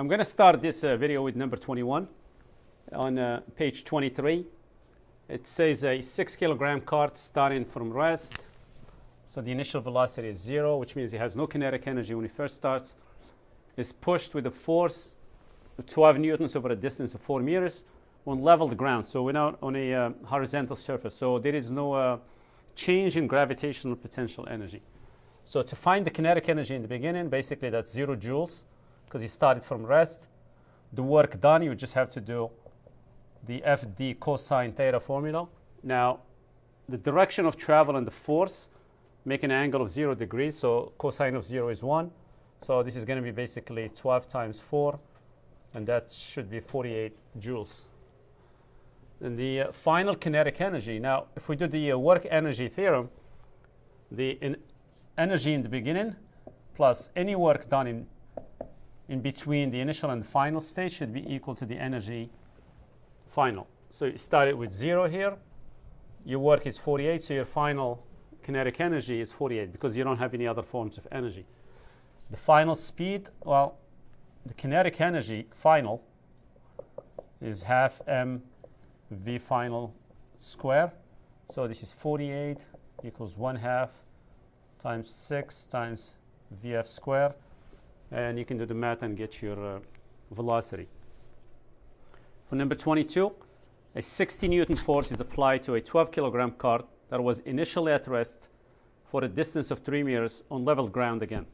I'm going to start this video with number 21 on page 23. It says a 6 kilogram cart starting from rest. So the initial velocity is 0, which means it has no kinetic energy when it first starts. It's pushed with a force of 12 newtons over a distance of 4 meters on leveled ground. So we're not on a horizontal surface. So there is no change in gravitational potential energy. So to find the kinetic energy in the beginning, basically that's 0 joules because you started from rest. The work done, you just have to do the FD cosine theta formula. Now, the direction of travel and the force make an angle of 0 degrees. So cosine of 0 is 1. So this is going to be basically 12 times 4, and that should be 48 joules. And the final kinetic energy, now if we do the work-energy theorem, the energy in the beginning plus any work done in between the initial and the final state should be equal to the energy final. So you started with 0 here, your work is 48, so your final kinetic energy is 48 because you don't have any other forms of energy. The final speed, well, the kinetic energy final is half mv final square. So this is 48 equals 1/2 times 6 times vf square. And you can do the math and get your velocity. For number 22, a 60 Newton force is applied to a 12 kilogram cart that was initially at rest for a distance of 3 meters on level ground again.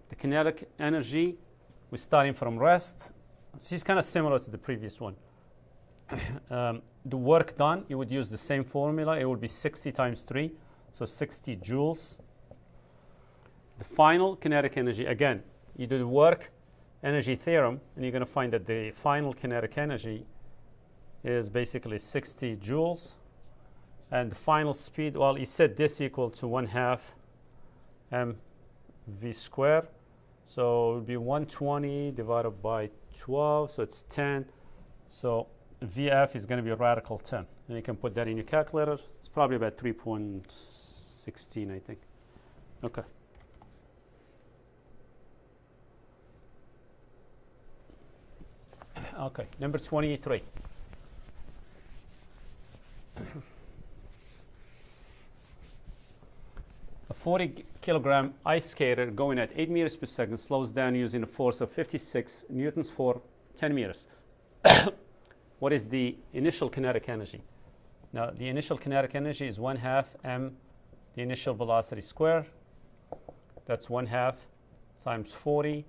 The kinetic energy, we're starting from rest. This is kind of similar to the previous one. The work done, you would use the same formula. It would be 60 times 3, so 60 joules. The final kinetic energy, again, you do the work-energy theorem, and you're going to find that the final kinetic energy is basically 60 joules. And the final speed, well, you set this equal to 1/2 mv squared. So it would be 120 divided by 12, so it's 10. So VF is going to be a radical 10. And you can put that in your calculator. It's probably about 3.16, I think. Okay. Okay, number 23. A 40 kilogram ice skater going at 8 meters per second slows down using a force of 56 newtons for 10 meters. What is the initial kinetic energy? Now, the initial kinetic energy is 1/2 m, the initial velocity squared. That's 1/2 times 40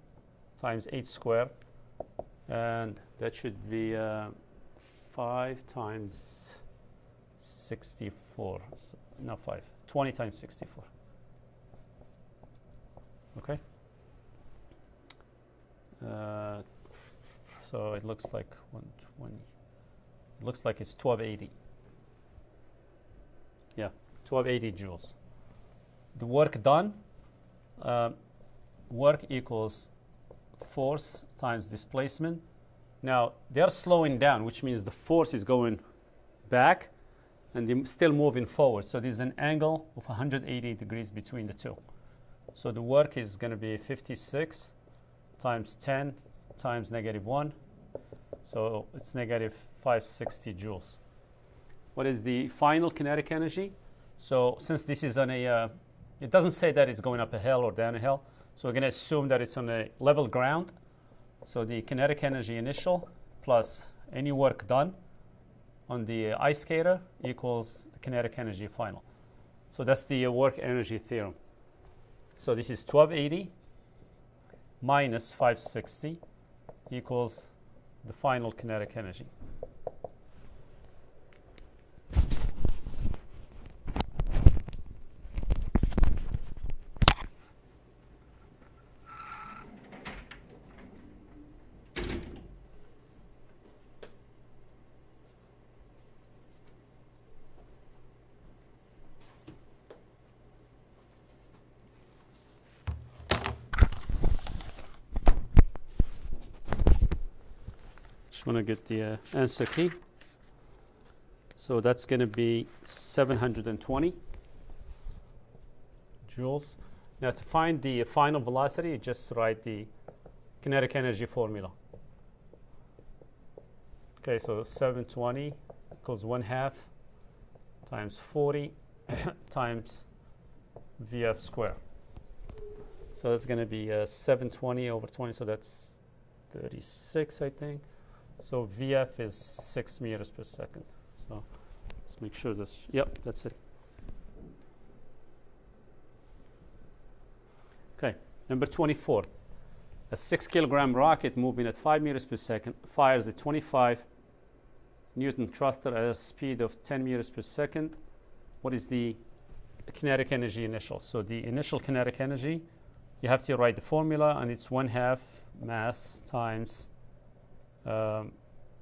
times 8 squared. And that should be 5 times 64. So, no, 5. 20 times 64. Okay? So it looks like 120. It looks like it's 1280. Yeah, 1280 joules. The work done, work equals force times displacement. Now, they're slowing down, which means the force is going back and they're still moving forward. So there's an angle of 180 degrees between the two. So the work is going to be 56 times 10 times -1. So it's negative 560 joules. What is the final kinetic energy? So since this is on a, it doesn't say that it's going up a hill or down a hill. So we're going to assume that it's on a level ground. So the kinetic energy initial plus any work done on the ice skater equals the kinetic energy final. So that's the work-energy theorem. So this is 1280 minus 560 equals the final kinetic energy. Just want to get the answer key. So that's going to be 720 joules. Now to find the final velocity, you just write the kinetic energy formula. Okay, so 720 equals 1/2 times 40 times VF square. So that's going to be 720 over 20, so that's 36, I think. So VF is 6 meters per second. So let's make sure this, yep, that's it. Okay, number 24. A 6 kilogram rocket moving at 5 meters per second fires a 25 Newton thruster at a speed of 10 meters per second. What is the kinetic energy initial? So the initial kinetic energy, you have to write the formula, and it's 1/2 mass times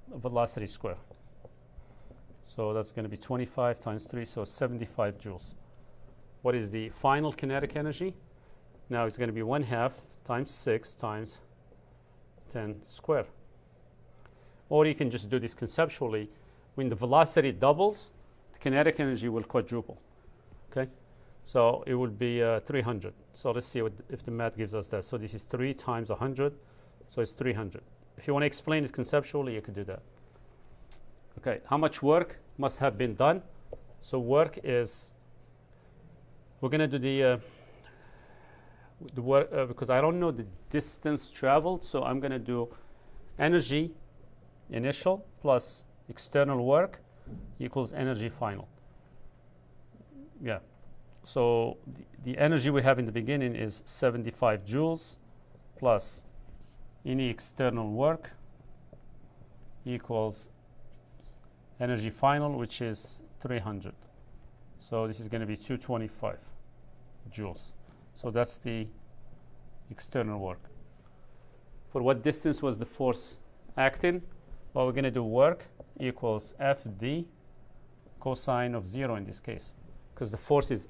velocity square. So that's going to be 25 times 3, so 75 joules. What is the final kinetic energy? Now it's going to be 1/2 times 6 times 10 square. Or you can just do this conceptually. When the velocity doubles, the kinetic energy will quadruple. Okay, so it would be 300. So let's see if the math gives us that. So this is 3 times 100, so it's 300. If you want to explain it conceptually, you could do that. Okay, how much work must have been done? So work is, we're going to do the work because I don't know the distance traveled, so I'm going to do energy initial plus external work equals energy final. Yeah, so the energy we have in the beginning is 75 joules plus any external work equals energy final, which is 300. So this is going to be 225 joules. So that's the external work. For what distance was the force acting? Well, we're going to do work equals FD cosine of 0 in this case, because the force is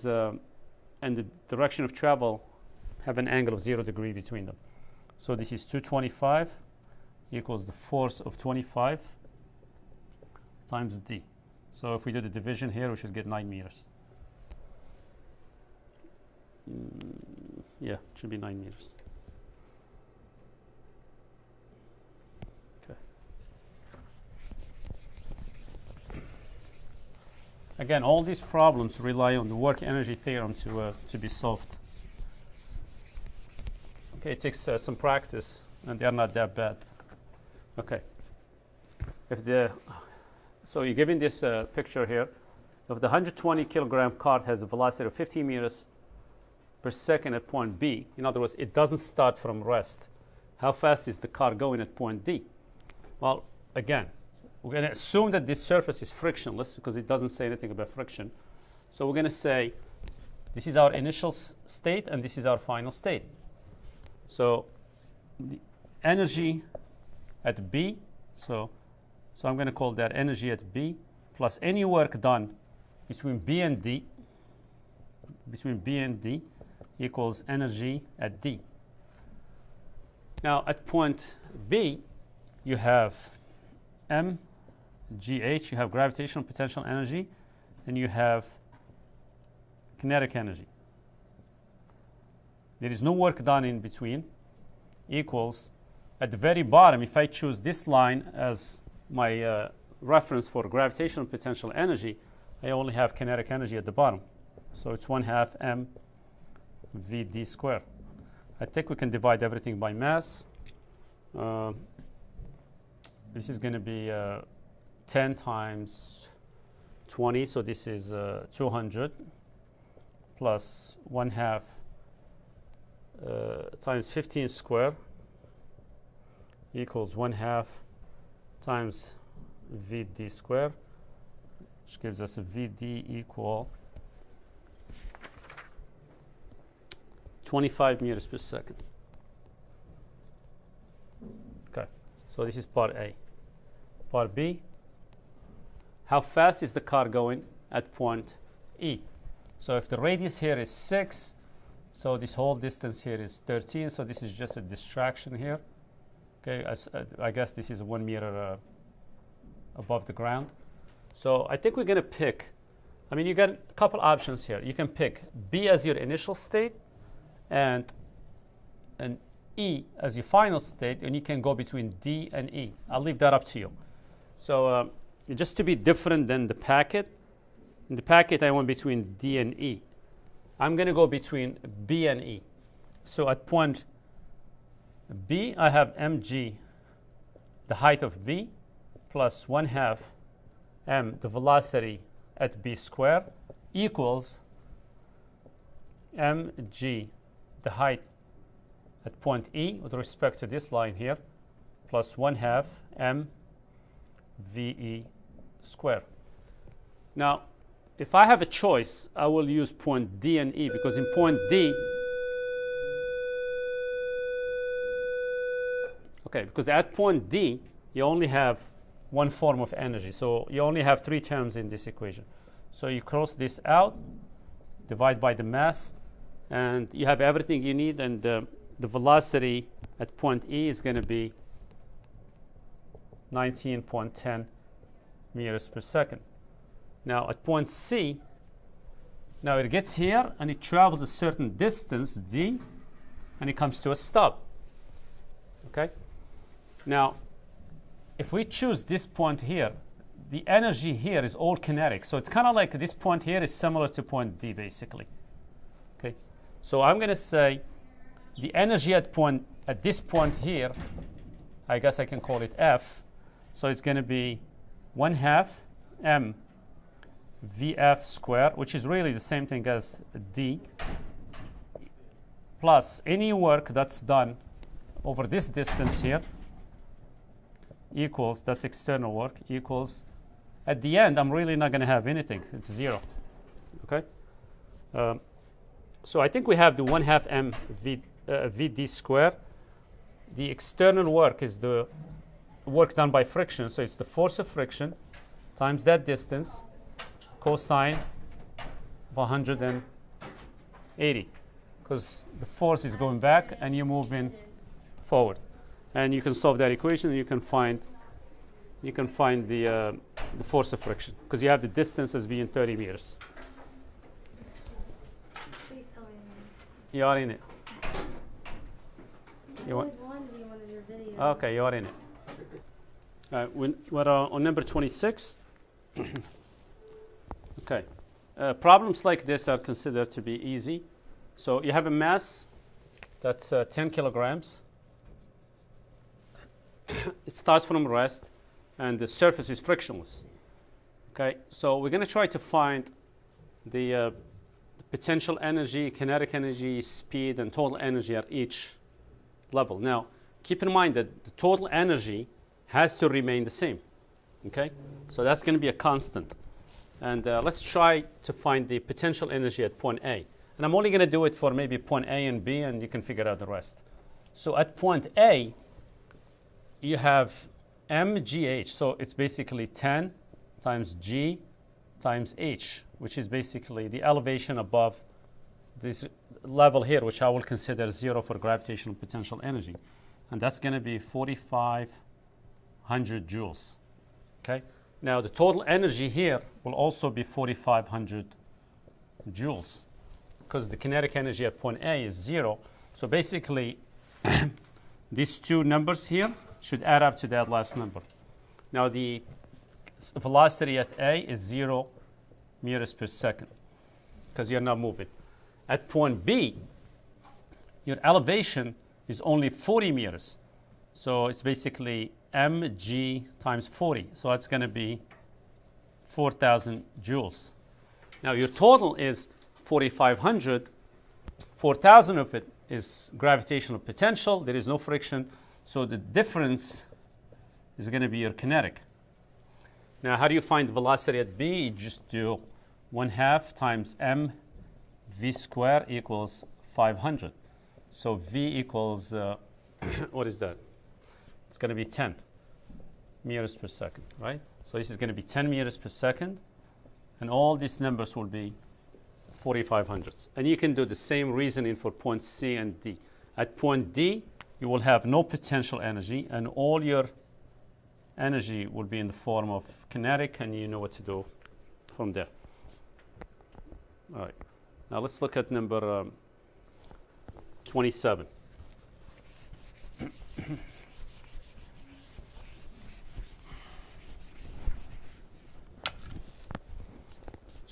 and the direction of travel have an angle of 0 degree between them. So this is 225 equals the force of 25 times D. So if we do the division here, we should get 9 meters. Yeah, it should be 9 meters. Okay. Again, all these problems rely on the work-energy theorem to be solved. Okay, it takes some practice, and they're not that bad. Okay. So you're given this picture here. If the 120 kilogram cart has a velocity of 15 meters per second at point B, in other words, it doesn't start from rest, how fast is the car going at point D? Well, again, we're going to assume that this surface is frictionless because it doesn't say anything about friction. So we're going to say this is our initial state and this is our final state. So the energy at B, so I'm going to call that energy at B plus any work done between B and D equals energy at D. Now at point B, you have mgh, you have gravitational potential energy, and you have kinetic energy. There is no work done in between, equals, at the very bottom, if I choose this line as my reference for gravitational potential energy, I only have kinetic energy at the bottom. So it's 1/2 m vd squared. I think we can divide everything by mass. This is going to be 10 times 20, so this is 200 plus 1/2 times 15 squared equals 1/2 times Vd squared, which gives us a Vd equal 25 meters per second. Okay, so this is part A. Part B, how fast is the car going at point E? So if the radius here is 6, so this whole distance here is 13, so this is just a distraction here. Okay, I guess this is 1 meter above the ground. So I think we're going to pick, I mean, you got a couple options here. You can pick B as your initial state and E as your final state, and you can go between D and E. I'll leave that up to you. So just to be different than the packet, in the packet I went between D and E. I'm going to go between B and E. So at point B, I have mg, the height of B, plus 1/2 m, the velocity at B square, equals mg, the height at point E with respect to this line here, plus 1/2 m VE square. Now, if I have a choice, I will use point D and E, because in point D, because at point D, you only have one form of energy. So you only have 3 terms in this equation. So you cross this out, divide by the mass, and you have everything you need. And the velocity at point E is going to be 19.10 meters per second. Now at point C, now it gets here and it travels a certain distance, D, and it comes to a stop. Okay? Now, if we choose this point here, the energy here is all kinetic. So it's kind of like this point here is similar to point D, basically. Okay? So I'm going to say the energy at this point here, I guess I can call it F. So it's going to be 1/2 m VF square, which is really the same thing as D, plus any work that's done over this distance here equals, that's external work, equals, at the end, I'm really not going to have anything. It's 0. Okay? So I think we have the 1/2 m VD square. The external work is the work done by friction. So it's the force of friction times that distance, cosine of 180. Because the force is going back and you're moving forward. And you can solve that equation and you can find the force of friction, because you have the distance as being 30 meters. Please tell me. You are in it. I always wanted to be in one of your videos. Okay, you are in it. We're on number 26. Okay. Problems like this are considered to be easy. So you have a mass that's 10 kilograms. It starts from rest, and the surface is frictionless. Okay, so we're going to try to find the potential energy, kinetic energy, speed, and total energy at each level. Now, keep in mind that the total energy has to remain the same. Okay, so that's going to be a constant. And let's try to find the potential energy at point A. And I'm only going to do it for maybe point A and B, and you can figure out the rest. So at point A, you have mgh, so it's basically 10 times g times h, which is basically the elevation above this level here, which I will consider 0 for gravitational potential energy. And that's going to be 4,500 joules. Okay. Now the total energy here will also be 4,500 joules, because the kinetic energy at point A is 0. So basically, these two numbers here should add up to that last number. Now the velocity at A is 0 meters per second, because you're not moving. At point B, your elevation is only 40 meters. So it's basically mg times 40. So that's going to be 4,000 joules. Now your total is 4,500. 4,000 of it is gravitational potential. There is no friction. So the difference is going to be your kinetic. Now, how do you find the velocity at B? You just do 1/2 times m v square equals 500. So v equals, what is that? It's going to be 10 meters per second, right? So this is going to be 10 meters per second, and all these numbers will be 4,500s. And you can do the same reasoning for point C and D. At point D, you will have no potential energy, and all your energy will be in the form of kinetic, and you know what to do from there. All right. Now let's look at number 27.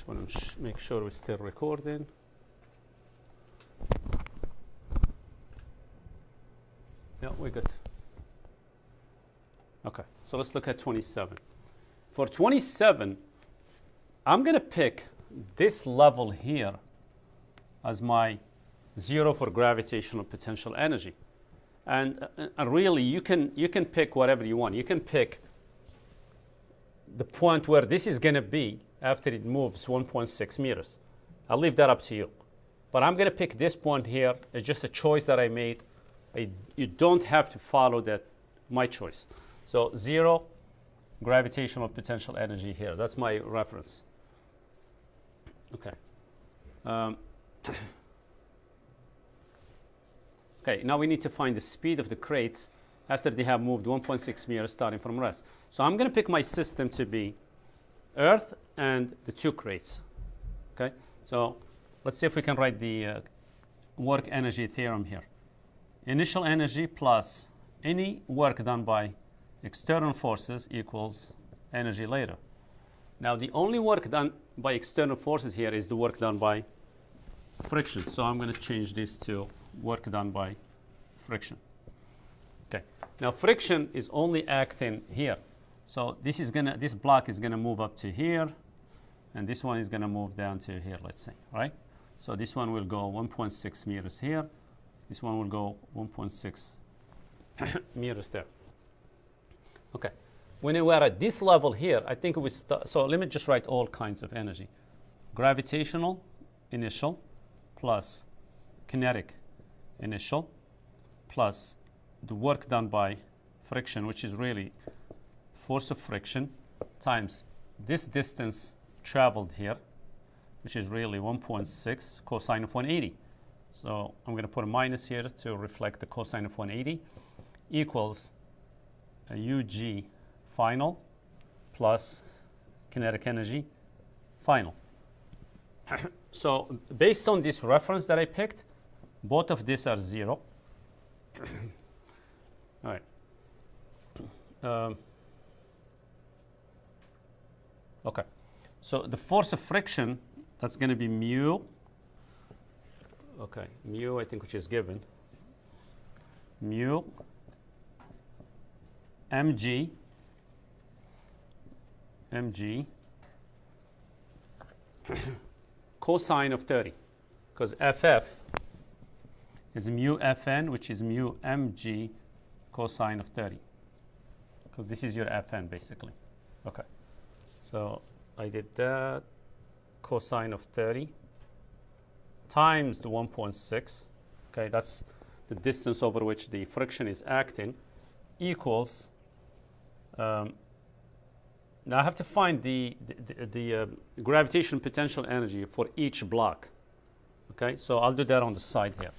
Just want to make sure we're still recording. Yeah, we're good. Okay, so let's look at 27. For 27, I'm going to pick this level here as my 0 for gravitational potential energy. And really, you can pick whatever you want. You can pick the point where this is going to be after it moves 1.6 meters. I'll leave that up to you. But I'm going to pick this point here. It's just a choice that I made. You don't have to follow that, my choice. So 0 gravitational potential energy here. That's my reference. Okay. Okay, now we need to find the speed of the crates after they have moved 1.6 meters starting from rest. So I'm going to pick my system to be Earth and the 2 crates. Okay, so let's see if we can write the work-energy theorem here. Initial energy plus any work done by external forces equals energy later. Now, the only work done by external forces here is the work done by friction. So I'm going to change this to work done by friction. Okay. Now, friction is only acting here. So this block is gonna move up to here, and this one is gonna move down to here, let's say, right? So this one will go 1.6 meters here. This one will go 1.6 meters there. Okay. When we are at this level here, I think we start. So let me just write all kinds of energy: gravitational initial plus kinetic initial plus the work done by friction, which is really force of friction times this distance traveled here, which is really 1.6 cosine of 180. So I'm going to put a minus here to reflect the cosine of 180 equals a UG final plus kinetic energy final. So based on this reference that I picked, both of these are 0. All right. Okay. So the force of friction, that's going to be mu. Okay, mu, I think, which is given. Mu mg cosine of 30, because ff is mu fn, which is mu mg cosine of 30, because this is your fn basically. Okay, so I did that, cosine of 30 times the 1.6. Okay, that's the distance over which the friction is acting, equals. Now I have to find the gravitational potential energy for each block. Okay, so I'll do that on the side here.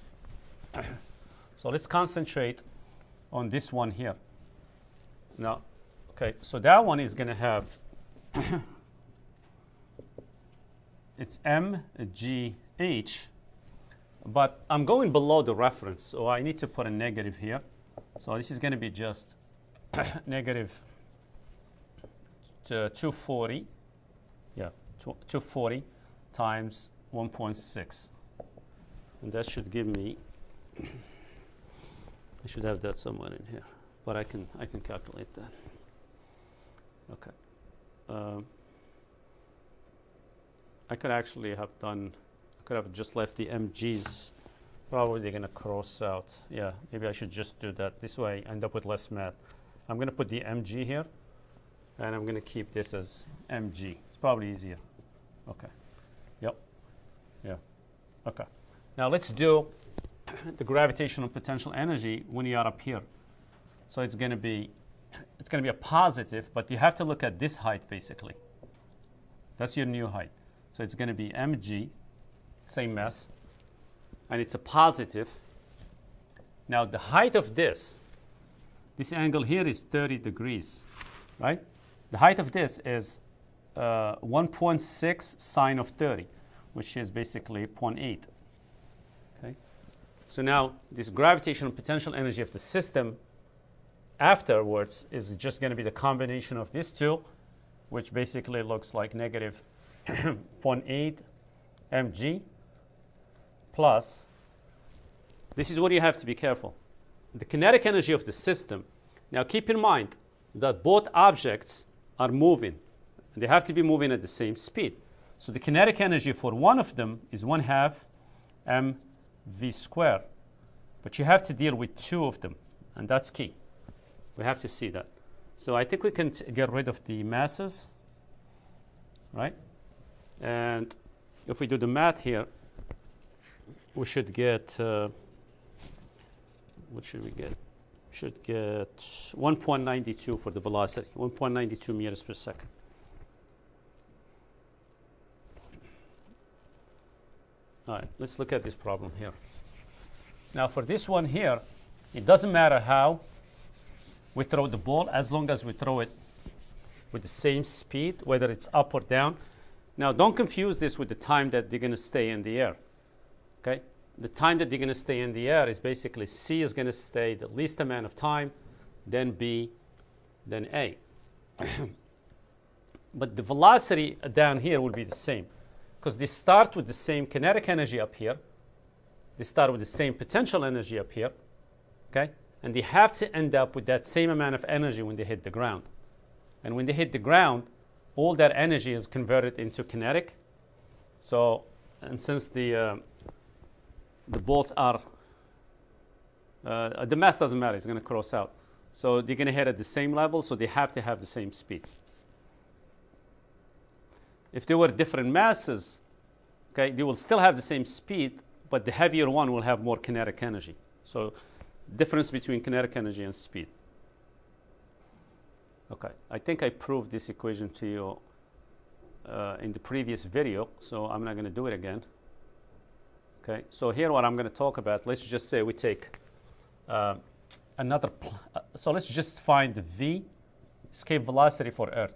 So let's concentrate on this one here. Now, okay, so that one is going to have it's mgh, but I'm going below the reference, so I need to put a negative here. So this is going to be just negative 240, yeah, 240 times 1.6, and that should give me. I should have that somewhere in here, but I can calculate that. Okay. I could actually have done. I could have just left the mg's. Probably they're gonna cross out. Yeah, maybe I should just do that. This way, I end up with less math. I'm gonna put the mg here, and I'm gonna keep this as mg. It's probably easier. Okay. Yep. Yeah. Okay. Now let's do the gravitational potential energy when you are up here. So it's gonna be a positive, but you have to look at this height basically. That's your new height. So it's going to be mg, same mass, and it's a positive. Now the height of this angle here is 30 degrees, right? The height of this is 1.6 sine of 30, which is basically 0.8. Okay. So now this gravitational potential energy of the system afterwards is just going to be the combination of these two, which basically looks like negative 0.8 mg plus, this is what you have to be careful, the kinetic energy of the system. Now keep in mind that both objects are moving. They have to be moving at the same speed. So the kinetic energy for one of them is 1/2 mv squared. But you have to deal with two of them, and that's key. We have to see that. So I think we can get rid of the masses, right? And if we do the math here, we should get, what should we get? Should get 1.92 for the velocity, 1.92 meters per second. All right, let's look at this problem here. Now for this one here, it doesn't matter how we throw the ball as long as we throw it with the same speed, whether it's up or down. Now don't confuse this with the time that they're going to stay in the air. Okay? The time that they're going to stay in the air is basically C is going to stay the least amount of time, then B, then A. But the velocity down here will be the same because they start with the same kinetic energy up here. They start with the same potential energy up here. Okay? And they have to end up with that same amount of energy when they hit the ground. And when they hit the ground, all that energy is converted into kinetic. So, and since the bolts are, the mass doesn't matter, it's going to cross out. So they're going to hit at the same level, so they have to have the same speed. If they were different masses, okay, they will still have the same speed, but the heavier one will have more kinetic energy. So difference between kinetic energy and speed. Okay, I think I proved this equation to you in the previous video, so I'm not going to do it again. Okay, so here what I'm going to talk about, let's just say we take another, so let's just find the V, escape velocity for Earth.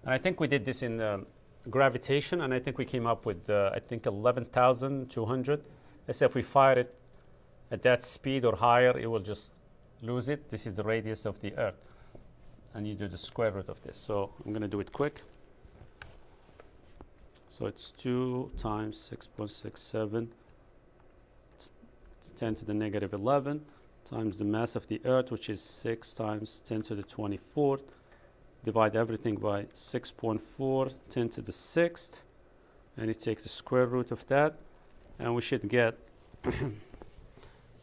And I think we did this in gravitation, and I think we came up with, I think 11,200. Let's say if we fire it at that speed or higher, it will just lose it. This is the radius of the Earth. And you do the square root of this. So I'm going to do it quick. So it's 2 times 6.67. It's 10 to the negative 11 times the mass of the Earth, which is 6 times 10 to the 24th. Divide everything by 6.4, 10 to the 6th. And you take the square root of that. And we should get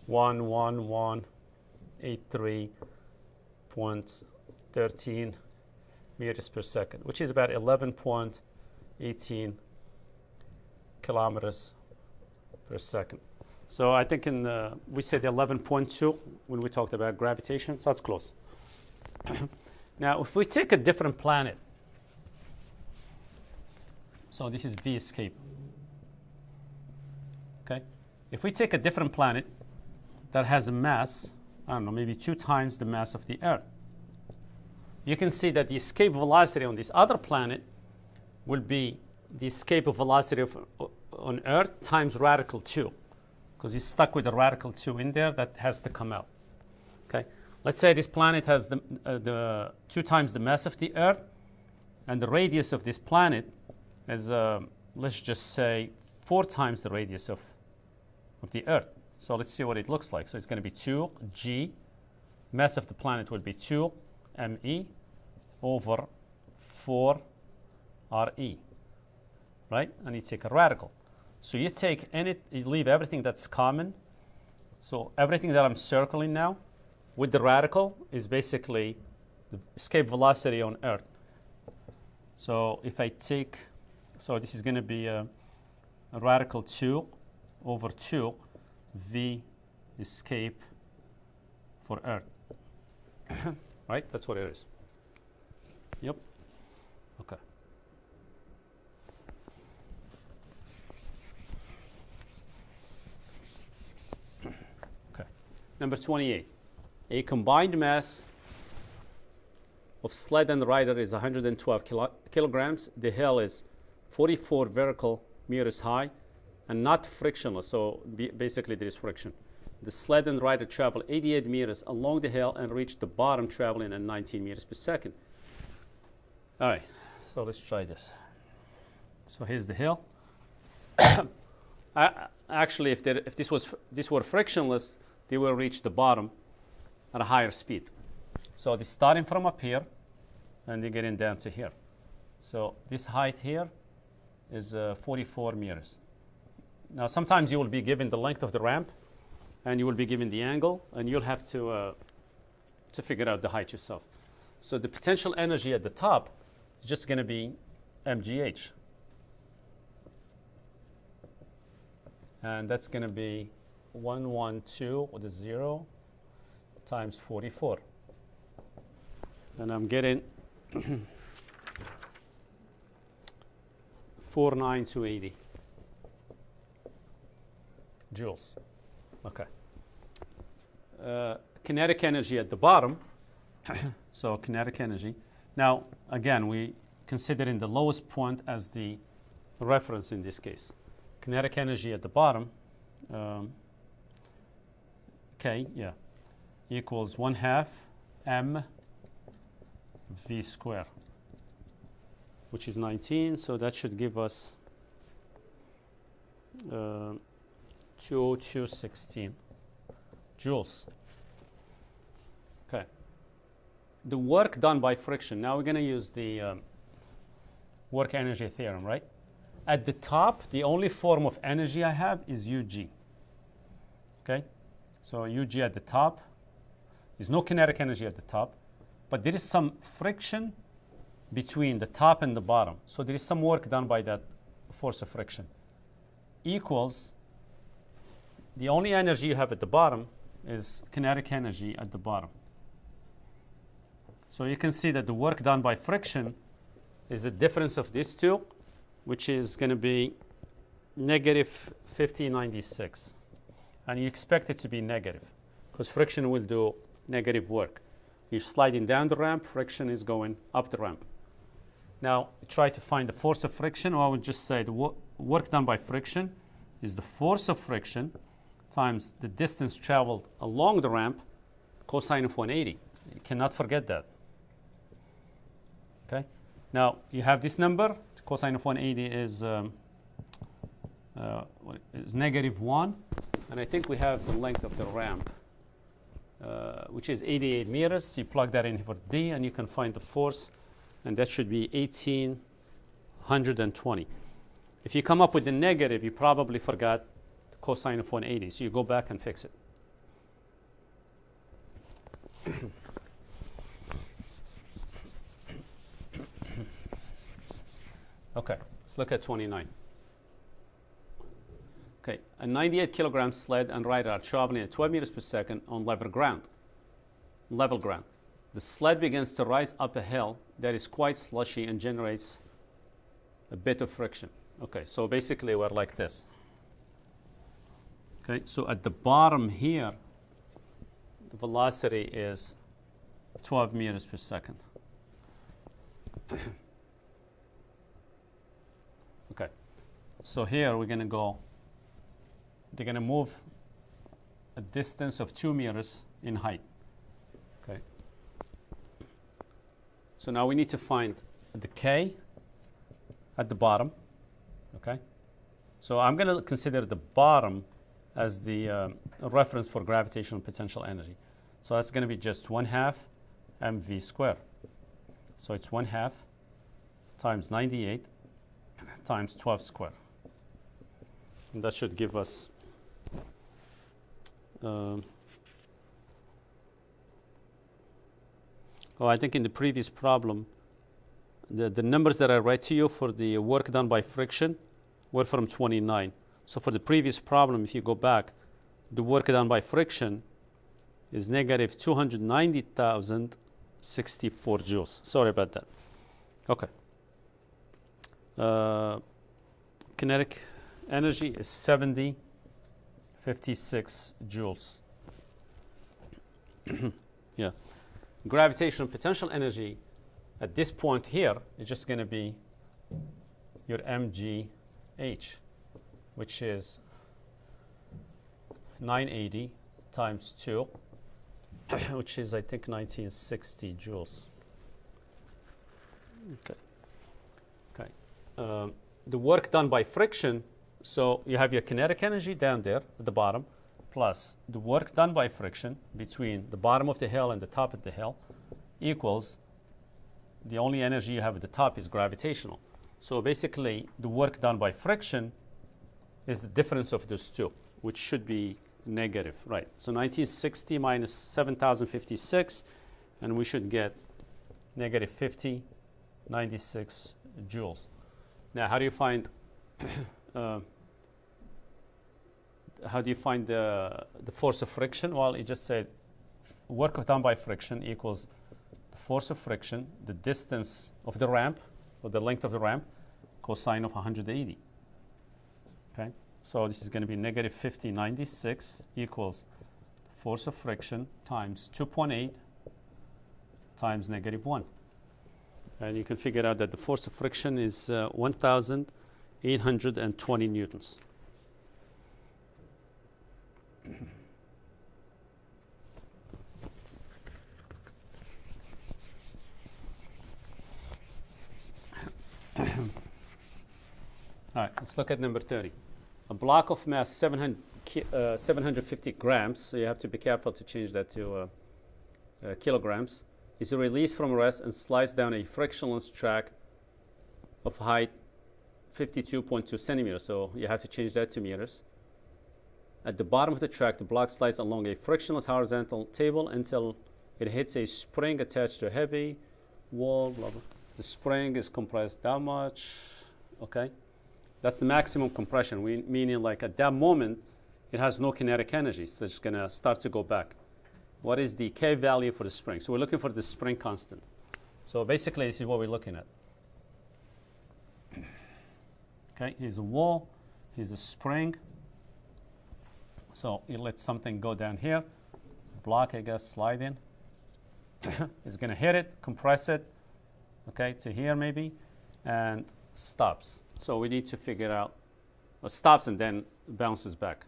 11183.13 meters per second, which is about 11.18 kilometers per second. So I think we said 11.2 when we talked about gravitation, so that's close. Now, if we take a different planet, so this is V escape. Okay? If we take a different planet that has a mass, I don't know, maybe 2 times the mass of the Earth, you can see that the escape velocity on this other planet will be the escape velocity on Earth times radical 2, because it's stuck with a radical 2 in there that has to come out. Okay? Let's say this planet has the 2 times the mass of the Earth, and the radius of this planet is, let's just say, 4 times the radius of the Earth. So let's see what it looks like. So it's going to be 2g. Mass of the planet will be 2 me over 4 re, right? And you take a radical. So you take you leave everything that's common. So everything that I'm circling now with the radical is basically the escape velocity on Earth. So if I take, so this is going to be a radical 2 over 2 V escape for Earth. Right? That's what it is. Yep. Okay. Okay. Number 28. A combined mass of sled and rider is 112 kilograms. The hill is 44 vertical meters high and not frictionless, so basically there is friction. The sled and rider travel 88 meters along the hill and reach the bottom traveling at 19 meters per second. All right, So let's try this. So here's the hill. Actually, if this were frictionless, they will reach the bottom at a higher speed. So they're starting from up here, and they're getting down to here. So this height here is 44 meters. Now, sometimes you will be given the length of the ramp, and you will be given the angle, and you'll have to figure out the height yourself. So the potential energy at the top is just going to be mgh. And that's going to be 112 with a 0 times 44. And I'm getting 49280 joules. Okay. Kinetic energy at the bottom. So kinetic energy. Now, again, we considering the lowest point as the reference in this case. Kinetic energy at the bottom, equals 1/2 m v square, which is 19. So that should give us 20216 joules. Okay. The work done by friction. Now we're going to use the Work-Energy Theorem, right? At the top, the only form of energy I have is UG. Okay? So UG at the top. There's no kinetic energy at the top, but there is some friction between the top and the bottom. So there is some work done by that force of friction. Equals the only energy you have at the bottom is kinetic energy at the bottom. So you can see that the work done by friction is the difference of these two, which is going to be negative 5096. And you expect it to be negative because friction will do negative work. You're sliding down the ramp, friction is going up the ramp. Now, try to find the force of friction, or I would just say the work done by friction is the force of friction times the distance traveled along the ramp, cosine of 180. You cannot forget that. Okay? Now, you have this number. Cosine of 180 is -1. And I think we have the length of the ramp, which is 88 meters. You plug that in for D, and you can find the force. And that should be 1820. If you come up with the negative, you probably forgot the cosine of 180. So you go back and fix it. Okay, let's look at 29. Okay, a 98 kilogram sled and rider are traveling at 12 meters per second on level ground. The sled begins to rise up a hill that is quite slushy and generates a bit of friction. Okay, so basically we're like this. Okay, so at the bottom here, the velocity is 12 meters per second. Okay, so here we're going to go, they're going to move a distance of 2 meters in height. Okay, so now we need to find the K at the bottom. Okay, so I'm going to consider the bottom as the reference for gravitational potential energy. So that's going to be just 1/2 mv squared. So it's 1/2 times 98 times 12 squared. And that should give us I think in the previous problem, the numbers that I read to you for the work done by friction were from 29. So for the previous problem, if you go back, the work done by friction is negative 290,064 joules. Sorry about that. Okay. Kinetic energy is 7056 joules. Yeah. Gravitational potential energy at this point here is just going to be your mgh, which is 980 times 2, which is, I think, 1960 joules. Okay. Okay. The work done by friction, so you have your kinetic energy down there at the bottom, plus the work done by friction between the bottom of the hill and the top of the hill equals the only energy you have at the top is gravitational. So basically, the work done by friction is the difference of those two, which should be negative, right? So 1960 minus 7,056, and we should get negative 5096 joules. Now, how do you find the force of friction? Well, you just said work done by friction equals the force of friction, the distance of the ramp, or the length of the ramp, cosine of 180. Okay, so this is going to be negative 5096 equals the force of friction times 2.8 times negative 1. And you can figure out that the force of friction is 1,820 newtons. All right, let's look at number 30. A block of mass 750 grams, so you have to be careful to change that to kilograms, is released from rest and slides down a frictionless track of height 52.2 centimeters, so you have to change that to meters. At the bottom of the track, the block slides along a frictionless horizontal table until it hits a spring attached to a heavy wall, blah, blah. The spring is compressed that much, okay? That's the maximum compression, meaning like at that moment, it has no kinetic energy, so it's gonna start to go back. What is the K value for the spring? So we're looking for the spring constant. So basically, this is what we're looking at. Okay, here's a wall, here's a spring. So you let something go down here, block, I guess, slide in. It's gonna hit it, compress it, okay, to here maybe, and stops. So we need to figure out, stops and then bounces back.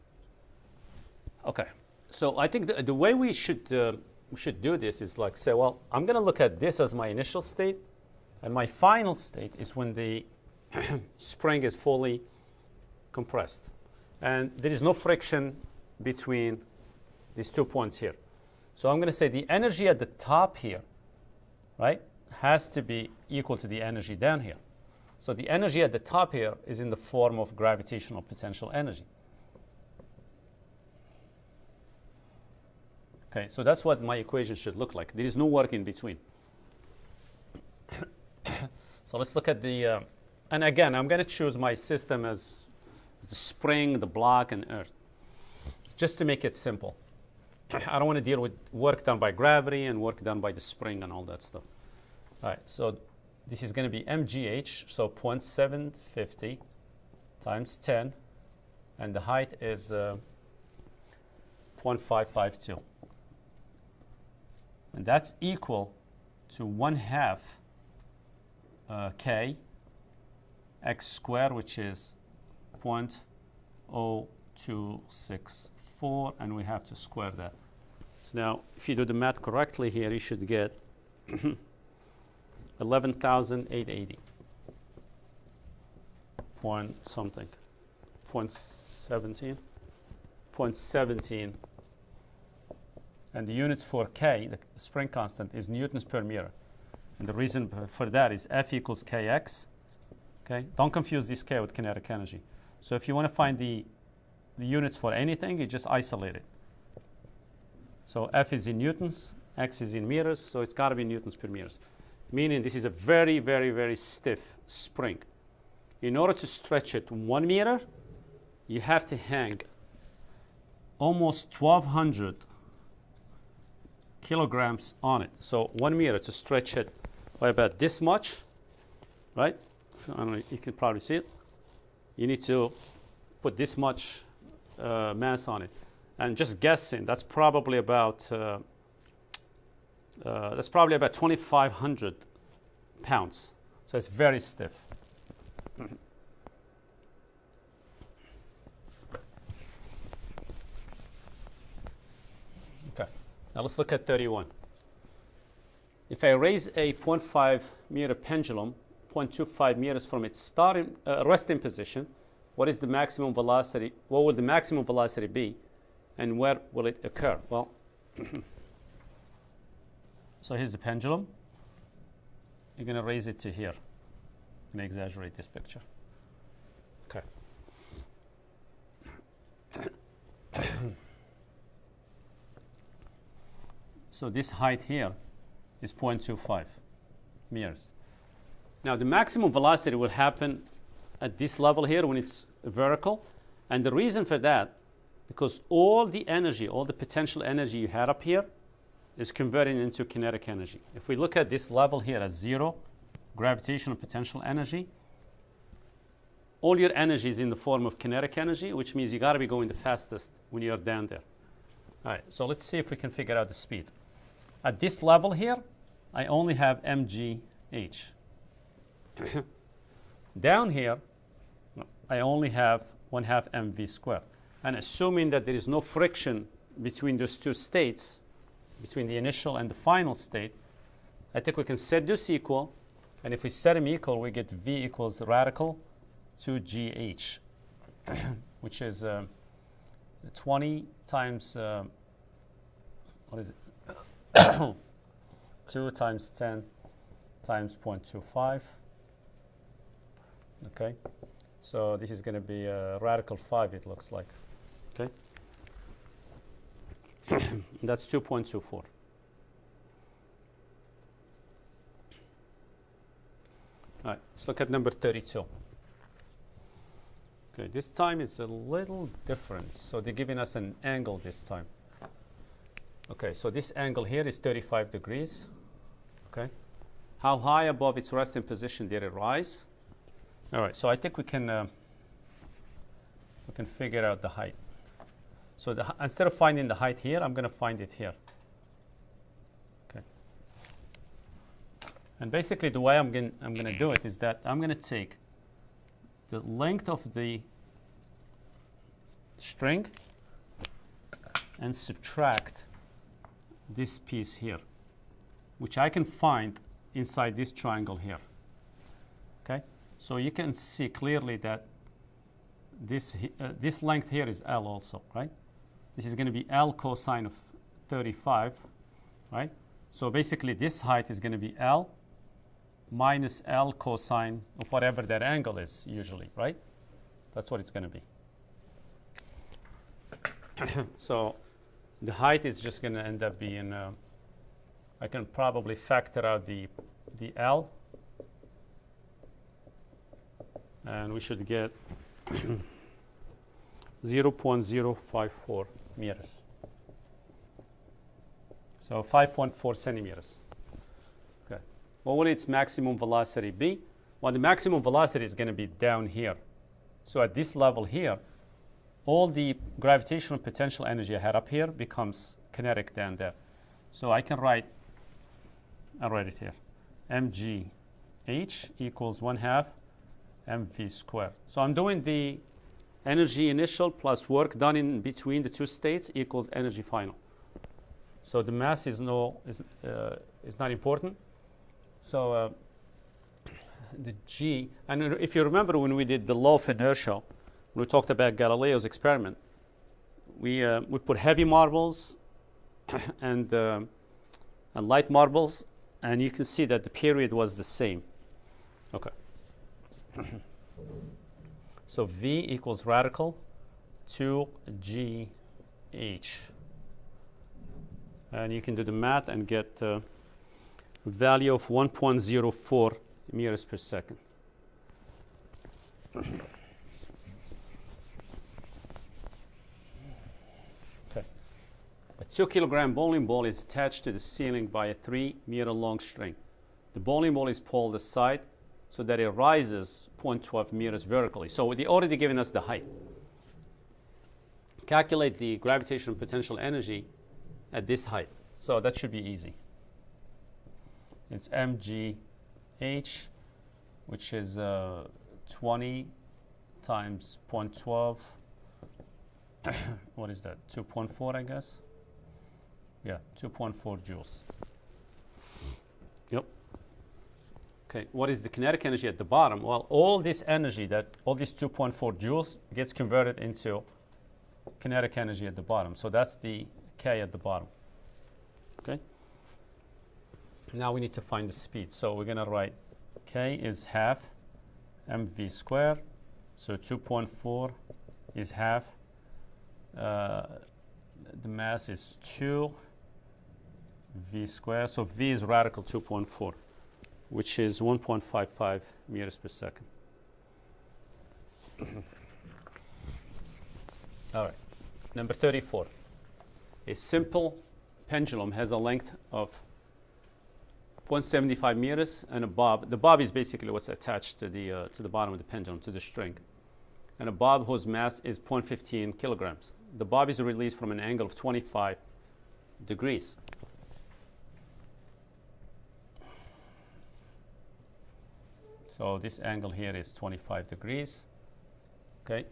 Okay, so I think the way we should do this is like say, well, I'm going to look at this as my initial state, and my final state is when the spring is fully compressed. And there is no friction between these 2 points here. So I'm going to say the energy at the top here, right, has to be equal to the energy down here. So the energy at the top here is in the form of gravitational potential energy. Okay, so that's what my equation should look like. There is no work in between. So let's look at the, and again, I'm going to choose my system as the spring, the block, and earth, just to make it simple. I don't want to deal with work done by gravity and work done by the spring and all that stuff. All right, so this is going to be mgh, so 0.750 times 10, and the height is 0.552. And that's equal to 1/2 k x squared, which is 0.0264, and we have to square that. So now, if you do the math correctly here, you should get 11,880 point something, 0.17, and the units for K, the spring constant, is newtons per meter. And the reason for that is F equals Kx. Okay, don't confuse this K with kinetic energy. So if you want to find the units for anything, you just isolate it. So F is in newtons, X is in meters, so it's got to be newtons per meters. Meaning this is a very, very, very stiff spring. In order to stretch it 1 meter, you have to hang almost 1,200 kilograms on it. So 1 meter to stretch it by about this much, right? I don't know, you can probably see it. You need to put this much mass on it. And just guessing, that's probably about 2,500 pounds. So it's very stiff. Okay, now let's look at 31. If I raise a 0.5 meter pendulum 0.25 meters from its starting resting position, what is the maximum velocity? What will the maximum velocity be, and where will it occur? Well, so here's the pendulum. You're going to raise it to here. I'm going to exaggerate this picture. Okay. So this height here is 0.25 meters. Now the maximum velocity will happen at this level here when it's vertical, and the reason for that, because all the energy, all the potential energy you had up here is converting into kinetic energy. If we look at this level here as 0, gravitational potential energy, all your energy is in the form of kinetic energy, which means you got to be going the fastest when you're down there. All right, so let's see if we can figure out the speed. At this level here, I only have mgh. Down here, I only have 1/2 mv squared. And assuming that there is no friction between those two states, between the initial and the final state, I think we can set this equal. And if we set them equal, we get v equals radical 2gh, which is 20 times, what is it? 2 times 10 times 0.25. Okay, so this is going to be radical 5, it looks like. Okay, that's 2.24. All right, let's look at number 32. Okay, this time it's a little different. So they're giving us an angle this time. Okay, so this angle here is 35 degrees. Okay, how high above its resting position did it rise? All right, so I think we can figure out the height. So instead of finding the height here, I'm going to find it here. Okay, and basically the way I'm going to do it is that I'm going to take the length of the string and subtract this piece here, which I can find inside this triangle here. Okay, so you can see clearly that this length here is L also, right? This is going to be L cosine of 35, right? So basically this height is going to be L minus L cosine of whatever that angle is usually, right? That's what it's going to be. So the height is just going to end up being, I can probably factor out the L, and we should get 0.054 meters. So 5.4 centimeters. Okay. What will its maximum velocity be? Well, the maximum velocity is going to be down here. So at this level here, all the gravitational potential energy I had up here becomes kinetic down there. So I can write, I'll write it here, mgh equals 1/2 mv squared. So I'm doing the energy initial plus work done in between the two states equals energy final. So the mass is not important. So the g, and if you remember when we did the law of inertia, we talked about Galileo's experiment. We put heavy marbles and light marbles, and you can see that the period was the same. Okay. So V equals radical 2gh. And you can do the math and get a value of 1.04 meters per second. Okay. A 2-kilogram bowling ball is attached to the ceiling by a 3-meter long string. The bowling ball is pulled aside so that it rises 0.12 meters vertically. So they already given us the height. Calculate the gravitational potential energy at this height. So that should be easy. It's mgh, which is 20 times 0.12. What is that? 2.4, I guess? Yeah, 2.4 joules. Yep. Okay, what is the kinetic energy at the bottom? Well, all this energy, all these 2.4 joules gets converted into kinetic energy at the bottom. So that's the K at the bottom. Okay. Now we need to find the speed. So we're going to write K is half mv squared. So 2.4 is half. The mass is 2 v squared. So v is radical 2.4, which is 1.55 meters per second. All right. Number 34. A simple pendulum has a length of 0.75 meters and a bob. The bob is basically what's attached to the bottom of the pendulum, to the string. And a bob whose mass is 0.15 kilograms. The bob is released from an angle of 25 degrees. So this angle here is 25 degrees. Okay.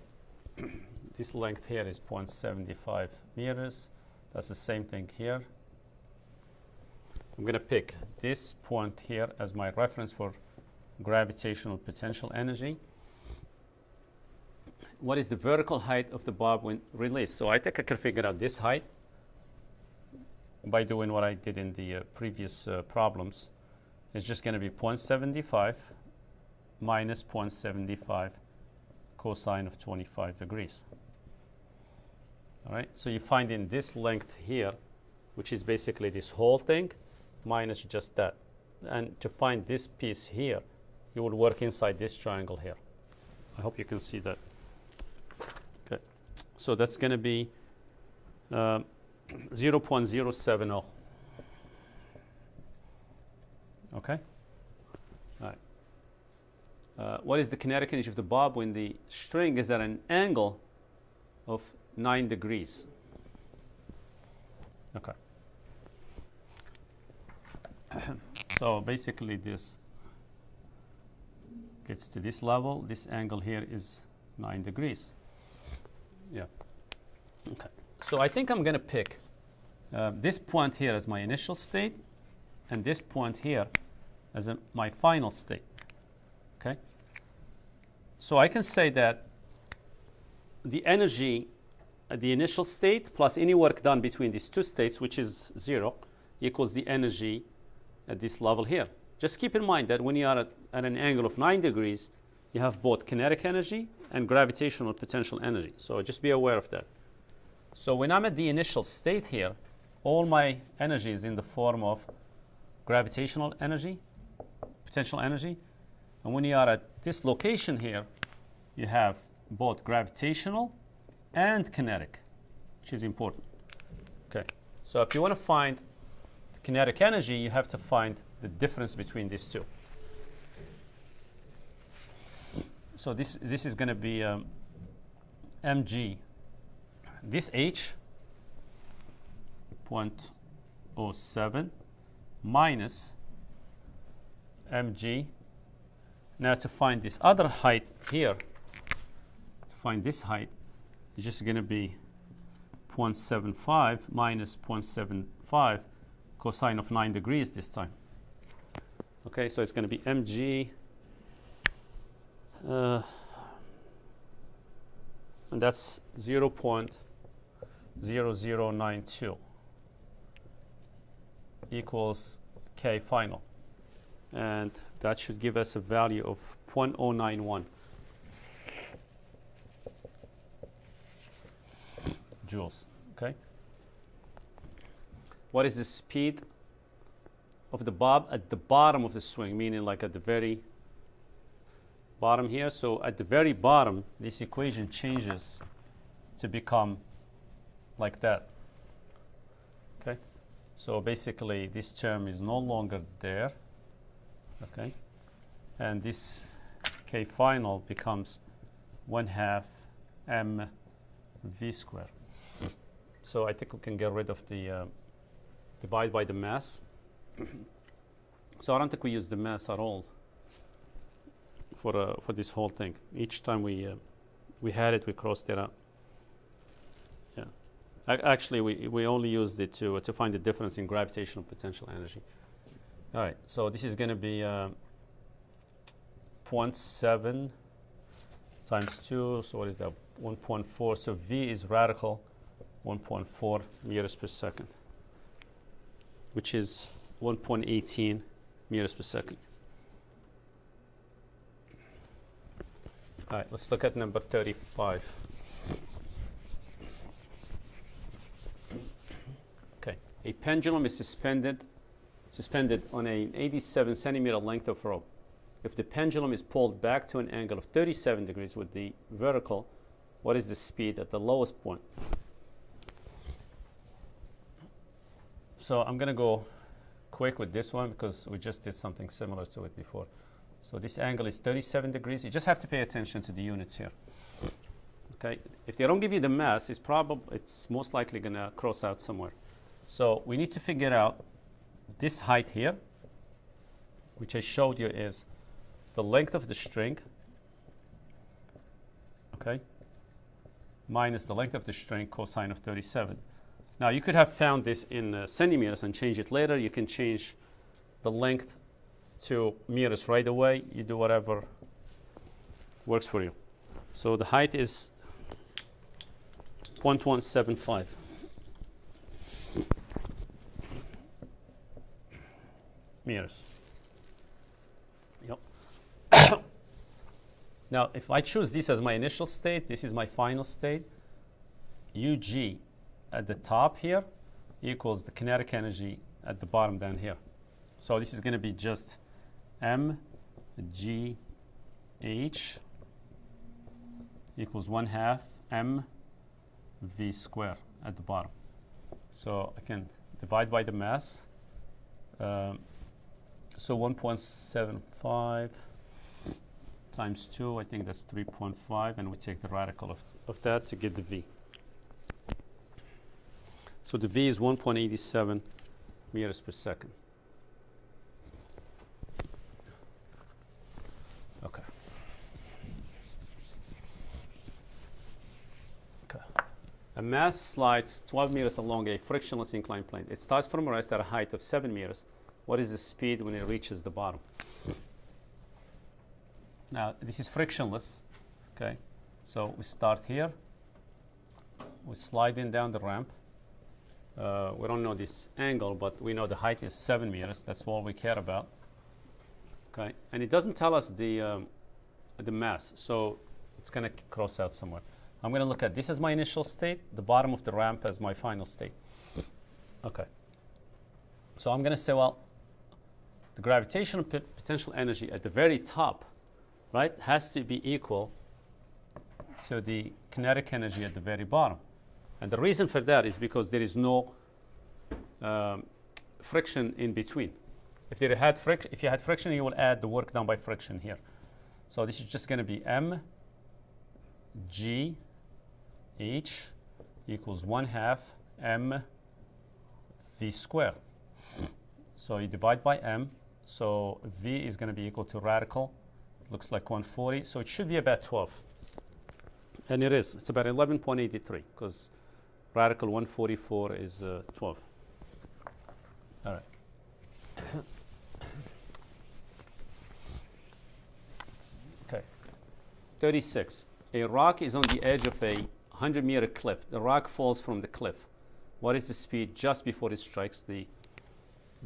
This length here is 0.75 meters. That's the same thing here. I'm going to pick this point here as my reference for gravitational potential energy. What is the vertical height of the bob when released? So I think I can figure out this height by doing what I did in the previous problems. It's just going to be 0.75 minus 0.75 cosine of 25 degrees. All right, so you find in this length here, which is basically this whole thing, minus just that. And to find this piece here, you would work inside this triangle here. I hope you can see that. Okay, so that's going to be 0.070. Okay, all right. What is the kinetic energy of the bob when the string is at an angle of 9 degrees? Okay. So basically this gets to this level. This angle here is 9 degrees. Yeah. Okay. So I think I'm going to pick this point here as my initial state and this point here as my final state. Okay. So I can say that the energy at the initial state plus any work done between these two states, which is 0, equals the energy at this level here. Just keep in mind that when you are at an angle of 9 degrees, you have both kinetic energy and gravitational potential energy. So just be aware of that. So when I'm at the initial state here, all my energy is in the form of gravitational energy, potential energy. And when you are at this location here, you have both gravitational and kinetic, which is important. Okay, so if you want to find kinetic energy, you have to find the difference between these two. So this is going to be mg. This h, 0.07 minus mg. Now to find this other height here, to find this height, it's just going to be 0.75 minus 0.75 cosine of 9 degrees this time. Okay, so it's going to be mg, and that's 0.0092 equals K final. And that should give us a value of 0.091 joules. Okay. What is the speed of the bob at the bottom of the swing, meaning like at the very bottom here? So at the very bottom, this equation changes to become like that. Okay. So basically, this term is no longer there. Okay, and this K final becomes 1/2 mv squared. So I think we can get rid of the divide by the mass. So I don't think we use the mass at all for this whole thing. Each time we had it, we crossed it out. Yeah, actually we only used it to find the difference in gravitational potential energy. All right, so this is going to be 1.7 times 2, so what is that? 1.4. So V is radical 1.4 meters per second, which is 1.18 meters per second. All right, let's look at number 35. Okay, a pendulum is suspended on an 87 centimeter length of rope. If the pendulum is pulled back to an angle of 37 degrees with the vertical, what is the speed at the lowest point? So I'm going to go quick with this one because we just did something similar to it before. So this angle is 37 degrees. You just have to pay attention to the units here. Okay, if they don't give you the mass, it's most likely going to cross out somewhere. So we need to figure out this height here, which I showed you is the length of the string, okay, minus the length of the string cosine of 37. Now you could have found this in centimeters and change it later. You can change the length to meters right away. You do whatever works for you. So the height is 1.75 meters. Yep. Now, if I choose this as my initial state, this is my final state. UG at the top here equals the kinetic energy at the bottom down here. So this is going to be just mgh equals 1/2 mv squared at the bottom. So I can divide by the mass. So 1.75 times 2, I think that's 3.5, and we take the radical of that to get the V. So the V is 1.87 meters per second. Okay. A mass slides 12 meters along a frictionless inclined plane. It starts from rest at a height of 7 meters. What is the speed when it reaches the bottom? Now, this is frictionless, okay? So we start here. We slide in down the ramp. We don't know this angle, but we know the height is 7 meters. That's all we care about, okay? And it doesn't tell us the mass, so it's going to cross out somewhere. I'm going to look at this as my initial state, the bottom of the ramp as my final state. Okay. So I'm going to say, well, the gravitational potential energy at the very top, right, has to be equal to the kinetic energy at the very bottom. And the reason for that is because there is no friction in between. If you had friction, you will add the work done by friction here. So this is just going to be mgh equals 1/2 mv squared. So you divide by m. So V is going to be equal to radical. It looks like 140. So it should be about 12. And it is. It's about 11.83 because radical 144 is 12. All right. Okay. 36. A rock is on the edge of a 100-meter cliff. The rock falls from the cliff. What is the speed just before it strikes the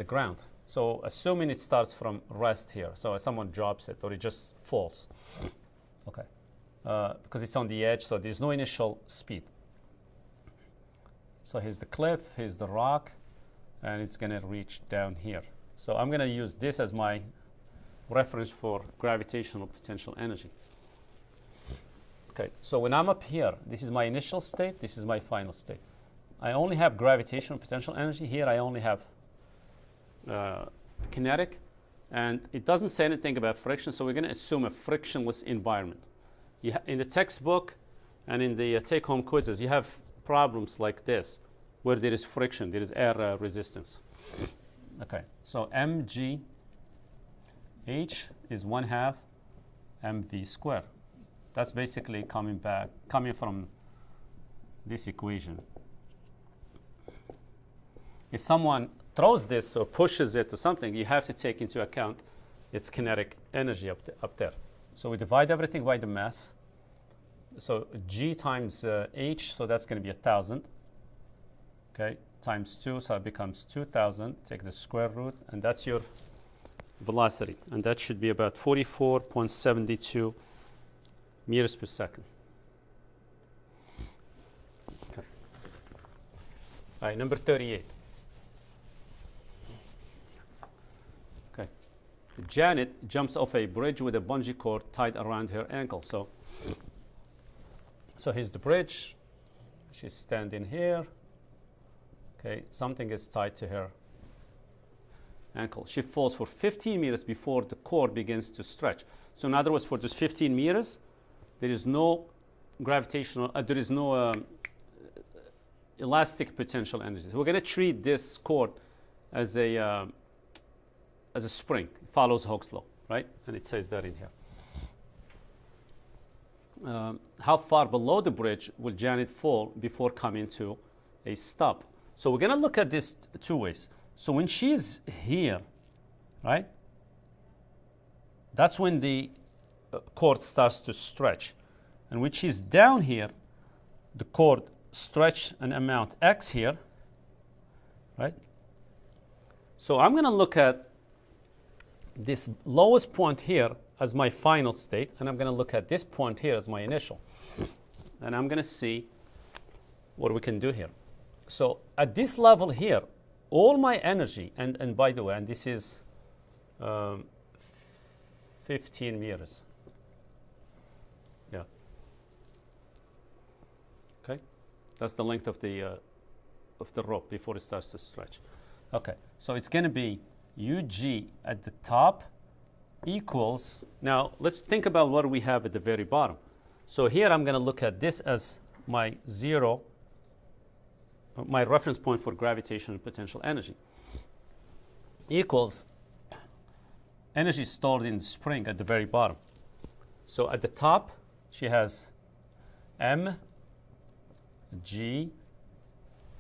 ground? So assuming it starts from rest here, so someone drops it or it just falls, okay, because it's on the edge, so there's no initial speed. So here's the cliff, here's the rock, and it's going to reach down here. So I'm going to use this as my reference for gravitational potential energy. Okay, so when I'm up here, this is my initial state, this is my final state. I only have gravitational potential energy. Here I only have kinetic, and it doesn't say anything about friction, so we're going to assume a frictionless environment. In the textbook and in the take-home quizzes, you have problems like this, where there is friction, there is air resistance. Okay, so mgh is 1/2 mv squared. That's basically coming from this equation. If someone throws this or pushes it to something, you have to take into account its kinetic energy up there. So we divide everything by the mass. So G times H, so that's going to be 1,000. Okay, times 2, so it becomes 2,000. Take the square root, and that's your velocity. And that should be about 44.72 meters per second. Okay. All right, number 38. Okay. Janet jumps off a bridge with a bungee cord tied around her ankle. So here's the bridge. She's standing here. Okay, something is tied to her ankle. She falls for 15 meters before the cord begins to stretch. So in other words, for those 15 meters, there is no gravitational, there is no elastic potential energy. So we're going to treat this cord as a spring. It follows Hooke's law, right? And it says that in here. How far below the bridge will Janet fall before coming to a stop? So we're going to look at this two ways. So when she's here, right, that's when the cord starts to stretch. And when she's down here, the cord stretch an amount x here, right? So I'm going to look at this lowest point here as my final state, and I'm going to look at this point here as my initial. And I'm going to see what we can do here. So at this level here, all my energy, and by the way, and this is 15 meters. Yeah. Okay, that's the length of the rope before it starts to stretch. Okay, so it's going to be UG at the top equals, now let's think about what we have at the very bottom. So here I'm going to look at this as my zero, my reference point for gravitational potential energy, equals energy stored in the spring at the very bottom. So at the top, she has m, g.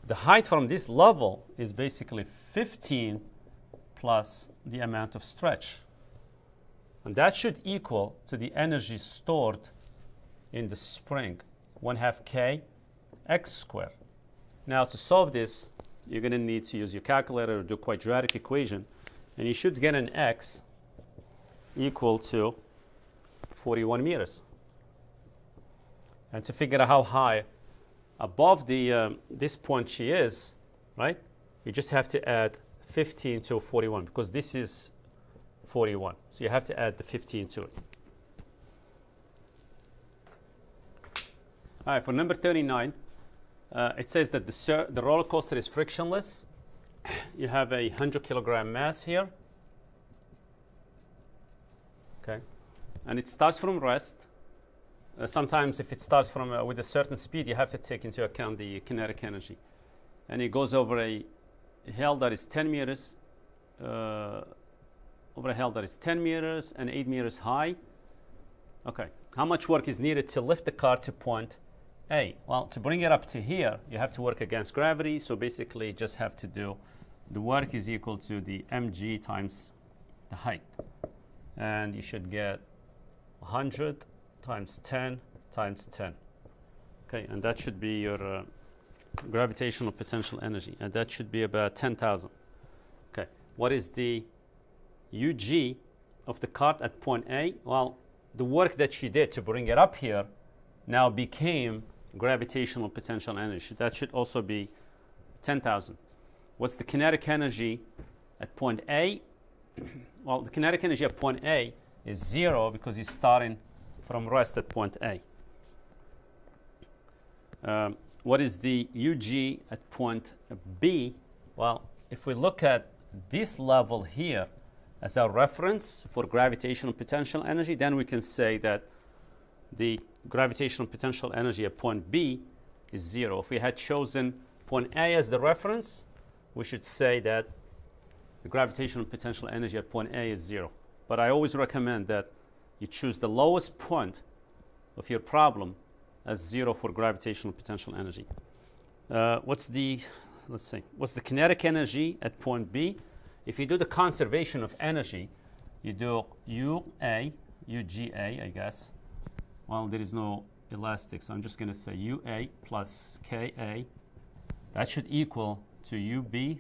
The height from this level is basically 15 plus the amount of stretch. And that should equal to the energy stored in the spring, 1/2 k x squared. Now to solve this, you're going to need to use your calculator or do quadratic equation, and you should get an x equal to 41 meters. And to figure out how high above the this point she is, right, you just have to add 15 to 41, because this is 41. So you have to add the 15 to it. All right, for number 39, it says that the roller coaster is frictionless. You have a 100 kilogram mass here. Okay, and it starts from rest. Sometimes if it starts from with a certain speed, you have to take into account the kinetic energy. And it goes over a hill that is 10 meters, over a hill that is 10 meters and 8 meters high. Okay, how much work is needed to lift the car to point A? Well, to bring it up to here, you have to work against gravity. So basically, you just have to do the work is equal to the mg times the height. And you should get 100 times 10 times 10. Okay, and that should be your gravitational potential energy. And that should be about 10,000. Okay, what is the UG of the cart at point A? Well, the work that she did to bring it up here now became gravitational potential energy. That should also be 10,000. What's the kinetic energy at point A? Well, the kinetic energy at point A is 0 because it's starting from rest at point A. What is the UG at point B? Well, if we look at this level here as our reference for gravitational potential energy, then we can say that the gravitational potential energy at point B is 0. If we had chosen point A as the reference, we should say that the gravitational potential energy at point A is 0. But I always recommend that you choose the lowest point of your problem as 0 for gravitational potential energy. What's the kinetic energy at point B? If you do the conservation of energy, you do UA, UGA, I guess. Well, there is no elastic, so I'm just going to say UA plus KA. That should equal to UB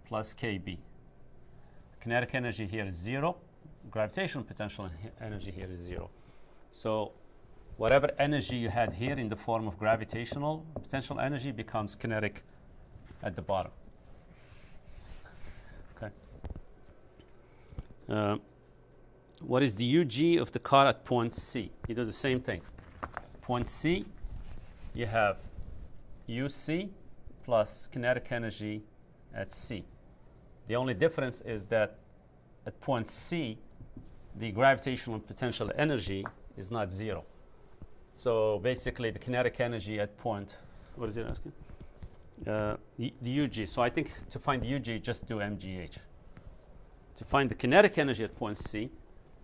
plus KB. Kinetic energy here is 0. Gravitational potential energy here is 0. So whatever energy you had here in the form of gravitational potential energy becomes kinetic at the bottom. Okay. What is the UG of the car at point C? You do the same thing. Point C, you have UC plus kinetic energy at C. The only difference is that at point C, the gravitational potential energy is not 0. So basically, the kinetic energy at point, what is it asking? The UG. So I think to find the UG, just do MGH. To find the kinetic energy at point C,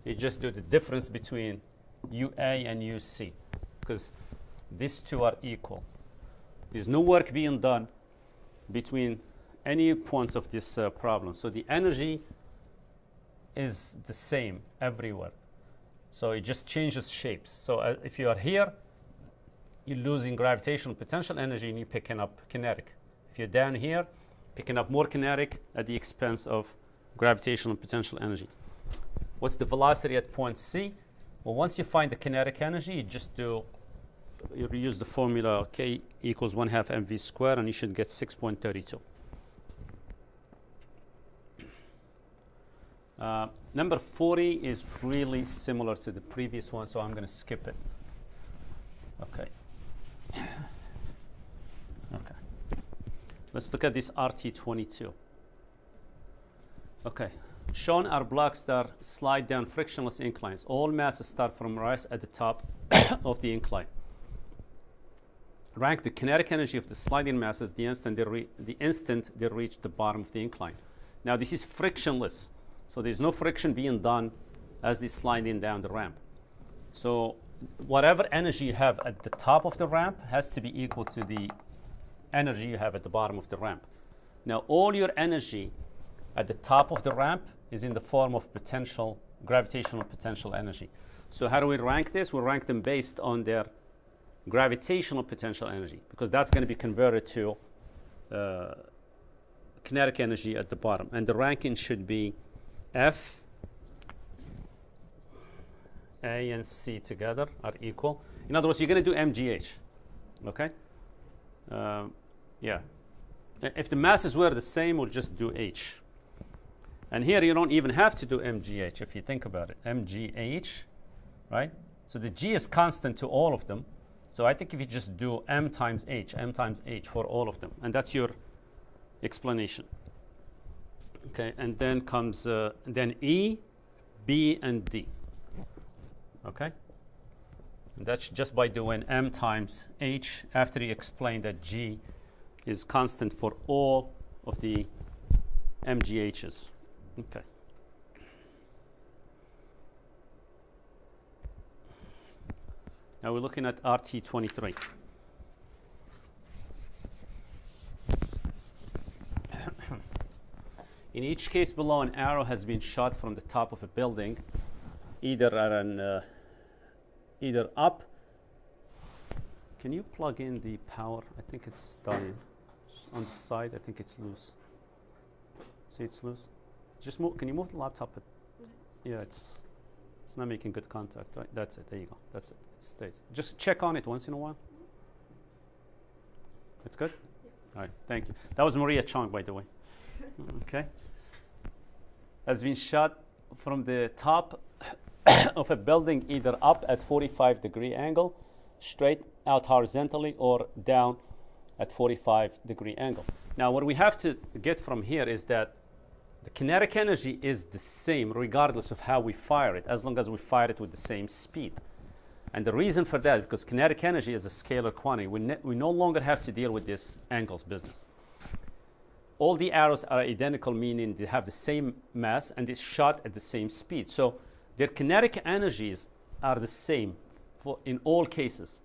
you just do the difference between UA and UC, because these two are equal. There's no work being done between any points of this problem. So the energy is the same everywhere. So it just changes shapes. So if you are here, you're losing gravitational potential energy and you're picking up kinetic. If you're down here, picking up more kinetic at the expense of gravitational potential energy. What's the velocity at point C? Well, once you find the kinetic energy, you use the formula K equals 1/2 mv squared, and you should get 6.32. Number 40 is really similar to the previous one, so I'm going to skip it. Okay. Okay. Let's look at this RT22. Okay. Shown are blocks that slide down frictionless inclines. All masses start from rest at the top of the incline. Rank the kinetic energy of the sliding masses the instant they reach the bottom of the incline. Now this is frictionless, so there's no friction being done as they slide in down the ramp. So whatever energy you have at the top of the ramp has to be equal to the energy you have at the bottom of the ramp. Now all your energy at the top of the ramp is in the form of gravitational potential energy. So how do we rank this? We rank them based on their gravitational potential energy, because that's going to be converted to kinetic energy at the bottom. And the ranking should be F, A, and C together are equal. In other words, you're going to do MGH. Okay? Yeah. If the masses were the same, we'll just do H. And here you don't even have to do MGH if you think about it. MGH, right? So the G is constant to all of them. So I think if you just do M times H for all of them, and that's your explanation. Okay, and then comes then E, B, and D. Okay? And that's just by doing M times H after you explain that G is constant for all of the MGHs. Okay. Now we're looking at RT23. In each case below, an arrow has been shot from the top of a building, either up. Can you plug in the power? I think it's dying. On the side, I think it's loose. See, it's loose. Just move. Can you move the laptop? Yeah, it's not making good contact. Right? That's it. There you go. That's it. It stays. Just check on it once in a while. It's good? Yeah. All right. Thank you. That was Maria Chong, by the way. Okay. Has been shot from the top of a building, either up at 45-degree angle, straight out horizontally, or down at 45-degree angle. Now, what we have to get from here is that the kinetic energy is the same regardless of how we fire it, as long as we fire it with the same speed. And the reason for that is because kinetic energy is a scalar quantity. We no longer have to deal with this angles business. All the arrows are identical, meaning they have the same mass and it's shot at the same speed. So their kinetic energies are the same in all cases.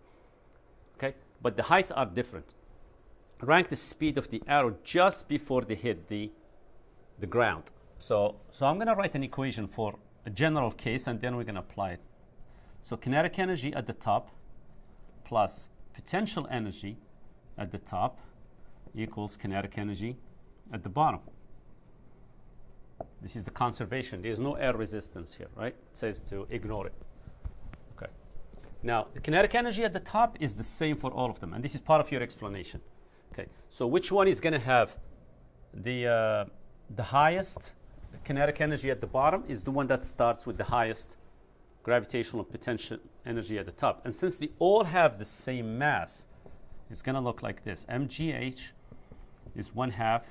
Okay? But the heights are different. Rank the speed of the arrow just before they hit the ground. So I'm going to write an equation for a general case, and then we're going to apply it. So kinetic energy at the top plus potential energy at the top equals kinetic energy at the bottom. This is the conservation. There's no air resistance here, right? It says to ignore it. Okay. Now, the kinetic energy at the top is the same for all of them, and this is part of your explanation. Okay. So which one is going to have the highest kinetic energy at the bottom is the one that starts with the highest gravitational potential energy at the top. And since they all have the same mass, it's going to look like this. mgh is 1/2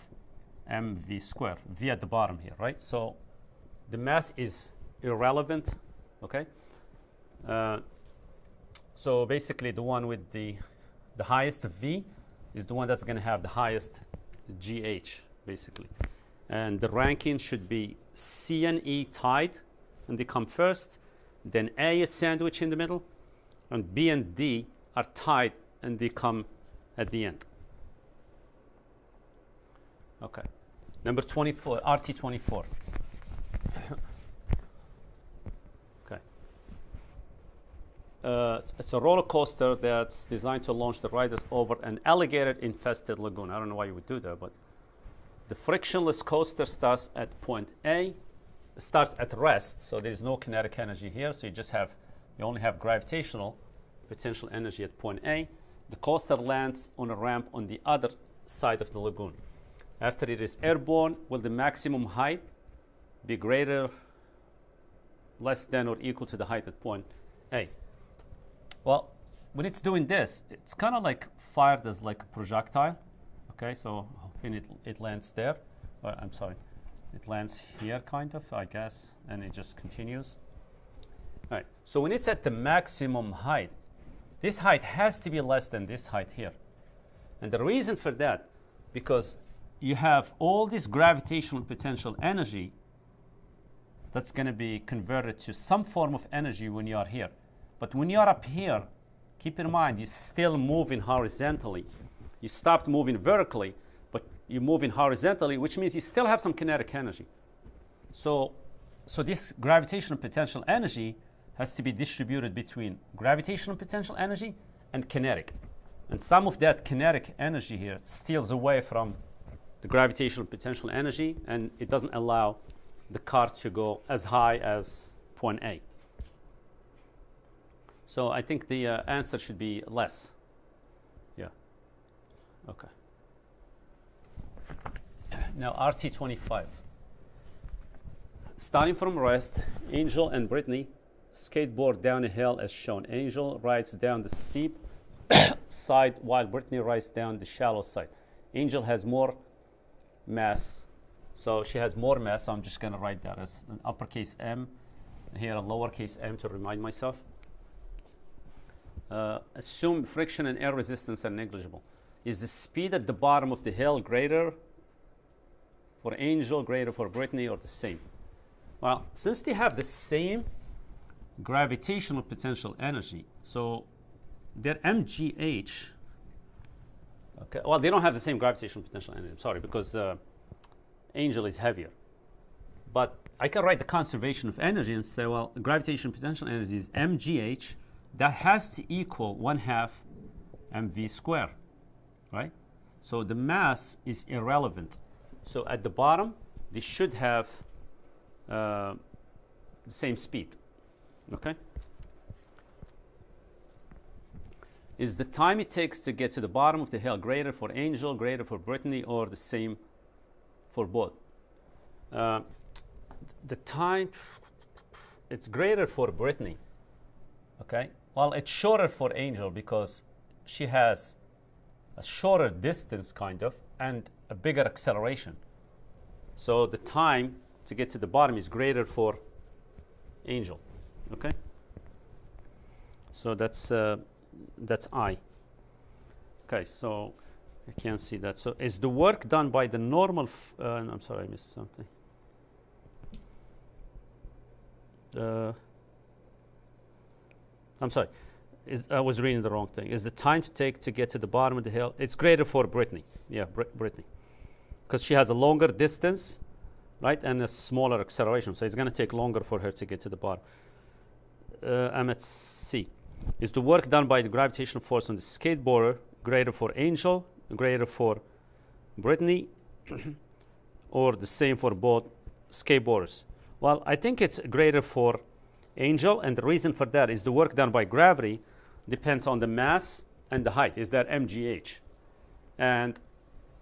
mv squared. V at the bottom here, right? So the mass is irrelevant, okay? So basically the one with the highest V is the one that's going to have the highest GH, basically. And the ranking should be C and E tied, and they come first. Then A is sandwiched in the middle, and B and D are tied, and they come at the end. Okay. Number 24, RT24. Okay. It's a roller coaster that's designed to launch the riders over an alligator-infested lagoon. I don't know why you would do that, but the frictionless coaster starts at point A, starts at rest, so there is no kinetic energy here, so you only have gravitational potential energy at point A. The coaster lands on a ramp on the other side of the lagoon. After it is airborne, will the maximum height be greater, less than, or equal to the height at point A? Well, when it's doing this, it's kind of like fired as like a projectile. Okay, so when it lands there, I'm sorry, it lands here kind of, I guess, and it just continues. All right, so when it's at the maximum height, this height has to be less than this height here. And the reason for that, because you have all this gravitational potential energy that's going to be converted to some form of energy when you are here. But when you are up here, keep in mind, you're still moving horizontally. You stopped moving vertically, but you're moving horizontally, which means you still have some kinetic energy. So this gravitational potential energy has to be distributed between gravitational potential energy and kinetic. And some of that kinetic energy here steals away from the gravitational potential energy, and it doesn't allow the car to go as high as point A. So I think the answer should be less. Yeah. Okay. Now RT25. Starting from rest, Angel and Brittany skateboard down a hill as shown. Angel rides down the steep side while Brittany rides down the shallow side. Angel has more mass, so she has more mass, so I'm just going to write that as an uppercase M, here a lowercase m to remind myself. Assume friction and air resistance are negligible. Is the speed at the bottom of the hill greater for Angel, greater for Brittany, or the same? Well, since they have the same gravitational potential energy, so their mgh, okay, well, they don't have the same gravitational potential energy, I'm sorry, because Angel is heavier. But I can write the conservation of energy and say, well, the gravitational potential energy is mgh, that has to equal 1/2 mv squared, right? So the mass is irrelevant. So at the bottom, they should have the same speed, okay? Is the time it takes to get to the bottom of the hill greater for Angel, greater for Brittany, or the same for both? The time, it's greater for Brittany, okay? Well, it's shorter for Angel because she has a shorter distance, kind of, and a bigger acceleration. So the time to get to the bottom is greater for Angel, okay? So that's I. Okay, so I can't see that. So is the work done by the normal, I'm sorry, I missed something. I'm sorry, I was reading the wrong thing. Is the time to take to get to the bottom of the hill, it's greater for Brittany. Yeah, Brittany. Because she has a longer distance right? And a smaller acceleration. So it's going to take longer for her to get to the bottom. I'm at C. Is the work done by the gravitational force on the skateboarder greater for Angel, greater for Brittany, or the same for both skateboarders? Well, I think it's greater for Angel, and the reason for that is the work done by gravity depends on the mass and the height. Is that mgh? And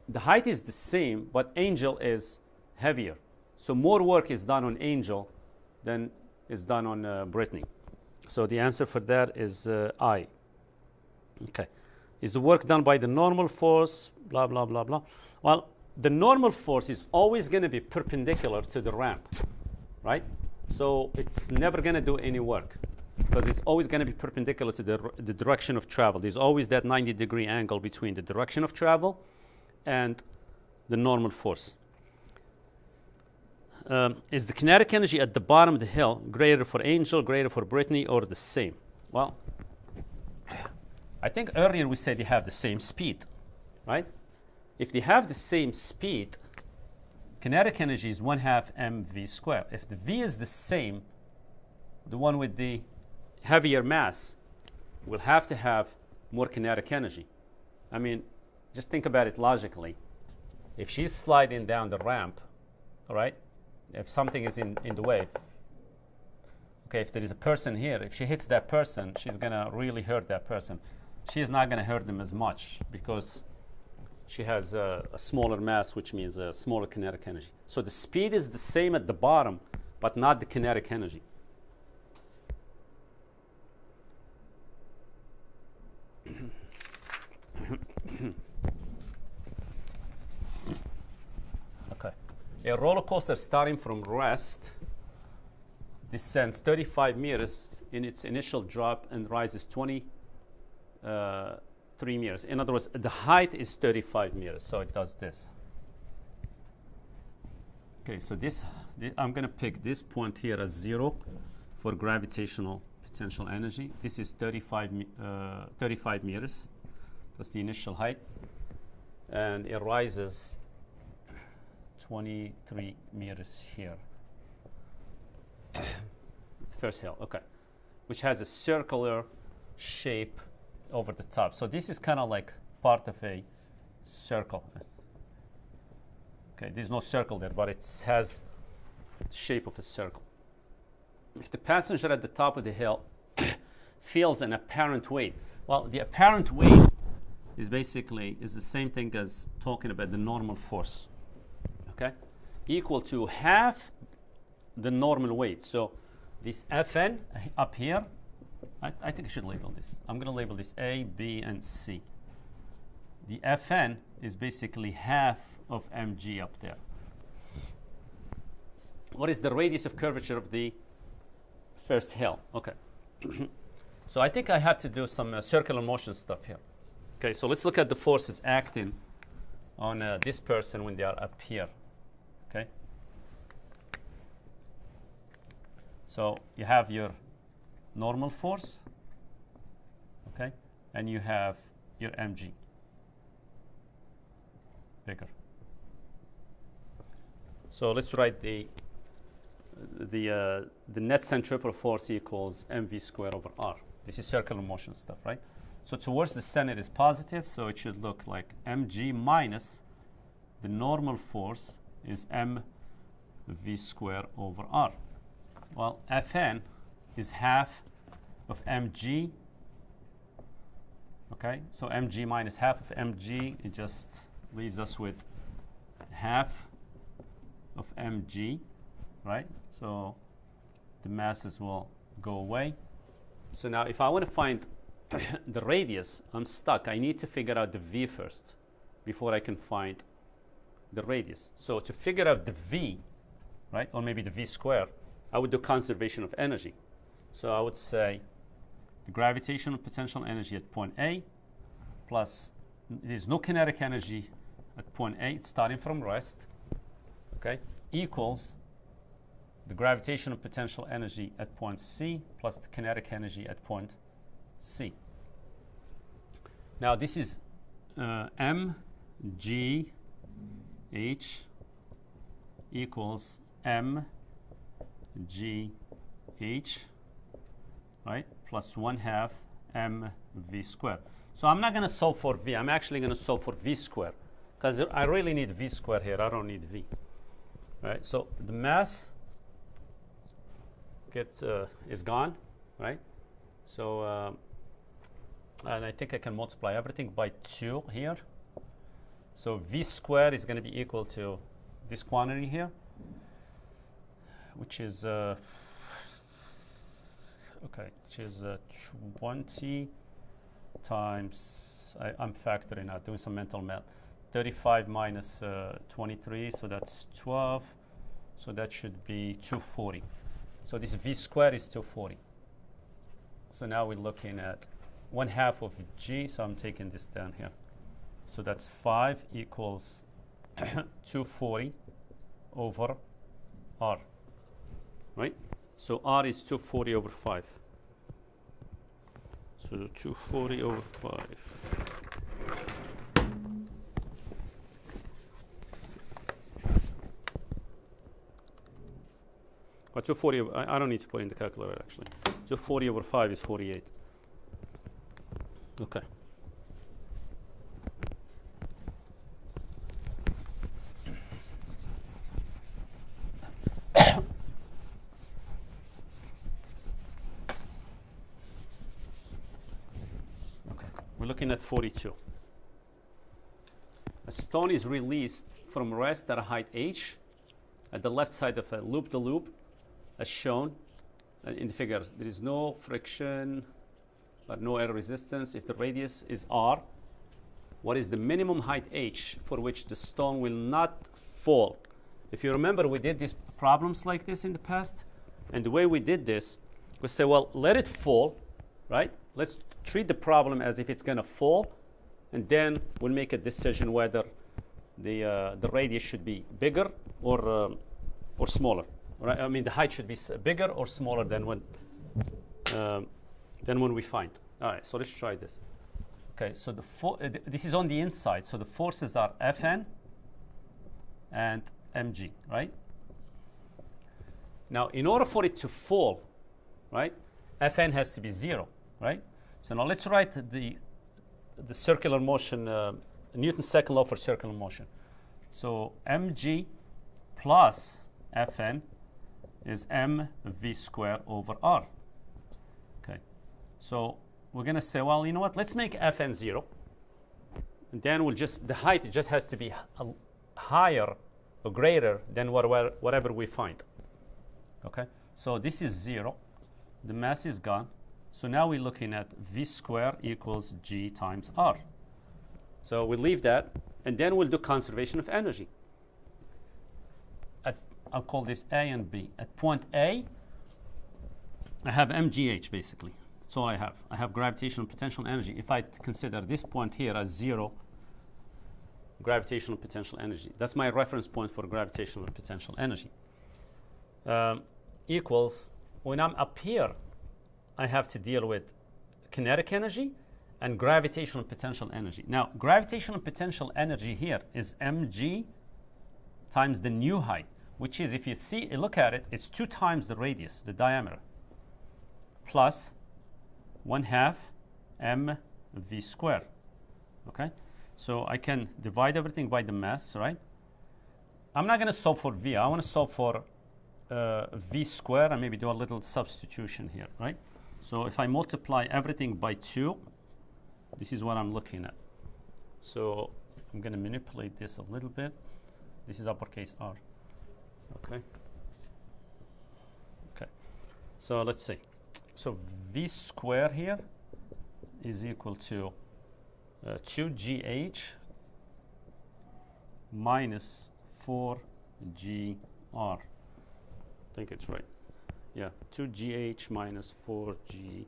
the height is the same, but Angel is heavier. So more work is done on Angel than is done on Brittany. So the answer for that is I. Okay. Is the work done by the normal force? Blah, blah, blah, blah. Well, the normal force is always going to be perpendicular to the ramp, right? So it's never going to do any work because it's always going to be perpendicular to the direction of travel. There's always that 90-degree angle between the direction of travel and the normal force. Is the kinetic energy at the bottom of the hill greater for Angel, greater for Brittany, or the same? Well, I think earlier we said they have the same speed, right? If they have the same speed, kinetic energy is 1/2 mv squared. If the v is the same, the one with the heavier mass will have to have more kinetic energy. I mean, just think about it logically. If she's sliding down the ramp, all right, if something is in the way, if there is a person here, if she hits that person, she's going to really hurt that person. She's not going to hurt them as much because she has a smaller mass, which means a smaller kinetic energy. So the speed is the same at the bottom, but not the kinetic energy. Okay. A roller coaster starting from rest descends 35 meters in its initial drop and rises 23 meters. In other words, the height is 35 meters, so it does this. Okay, so I'm going to pick this point here as 0 for gravitational potential energy. This is 35 meters. That's the initial height. And it rises 23 meters here. First hill, okay. Which has a circular shape over the top. So this is kind of like part of a circle. Okay, there's no circle there, but it has the shape of a circle. If the passenger at the top of the hill feels an apparent weight, well, the apparent weight is basically the same thing as talking about the normal force, okay? Equal to half the normal weight. So this Fn up here, I think I should label this. I'm going to label this A, B, and C. The Fn is basically half of mg up there. What is the radius of curvature of the first hill? Okay. So I think I have to do some circular motion stuff here. Okay, so let's look at the forces acting on this person when they are up here. Okay. So you have your normal force, okay, and you have your mg, bigger. So let's write the net centripetal force equals mv squared over r. This is circular motion stuff, right? So towards the center is positive, so it should look like mg minus the normal force is mv squared over r. Well, Fn is half of mg, okay? So mg minus half of mg, it just leaves us with half of mg, right? So the masses will go away. So now if I want to find the radius, I'm stuck. I need to figure out the v first before I can find the radius. So to figure out the v, right, or maybe the v squared, I would do conservation of energy. So I would say the gravitational potential energy at point A plus there's no kinetic energy at point A, it's starting from rest, okay, equals the gravitational potential energy at point C plus the kinetic energy at point C. Now this is m, g, h, equals mgh, right, plus 1/2 mv squared. So I'm not going to solve for v. I'm actually going to solve for v squared because I really need v squared here. I don't need v. Right? So the mass is gone, right? So and I think I can multiply everything by 2 here. So v squared is going to be equal to this quantity here, which is 20 times, I'm factoring out, doing some mental math. 35 minus 23, so that's 12. So that should be 240. So this v squared is 240. So now we're looking at 1/2 of g, so I'm taking this down here. So that's 5 equals 240 over r, right? So r is 240 over 5. So 240 over 5. But 240, I don't need to put in the calculator actually. 240 over 5 is 48. Okay. We're looking at 42. A stone is released from rest at a height h at the left side of a loop-the-loop as shown in the figure. There is no friction but no air resistance. If the radius is r, what is the minimum height h for which the stone will not fall? If you remember, we did these problems like this in the past, and the way we did this, we say, well, let it fall, right? Let's treat the problem as if it's going to fall, and then we'll make a decision whether the radius should be bigger or smaller. Right? I mean, the height should be bigger or smaller than when we find. All right, so let's try this. Okay, so this is on the inside, so the forces are Fn and mg, right? Now, in order for it to fall, right, Fn has to be 0, right? So now let's write the circular motion, Newton's second law for circular motion. So mg plus Fn is mv squared over r. Okay, so we're going to say, well, you know what? Let's make Fn 0. And then the height just has to be higher or greater than whatever we find. Okay, so this is 0. The mass is gone. So now we're looking at v squared equals g times r. So we'll leave that, and then we'll do conservation of energy. I'll call this A and B. At point A, I have mgh basically. That's all I have. I have gravitational potential energy. If I consider this point here as 0, gravitational potential energy. That's my reference point for gravitational potential energy. Equals, when I'm up here, I have to deal with kinetic energy and gravitational potential energy. Now, gravitational potential energy here is mg times the new height, which is, if you look at it, it's 2 times the radius, the diameter, plus 1/2 mv squared. Okay, so I can divide everything by the mass, right? I'm not going to solve for v. I want to solve for v squared and maybe do a little substitution here, right? So if I multiply everything by 2, this is what I'm looking at. So I'm going to manipulate this a little bit. This is uppercase R. Okay. Okay. So let's see. So v squared here is equal to 2gh minus 4gr. I think it's right. Yeah, 2gh minus 4gr.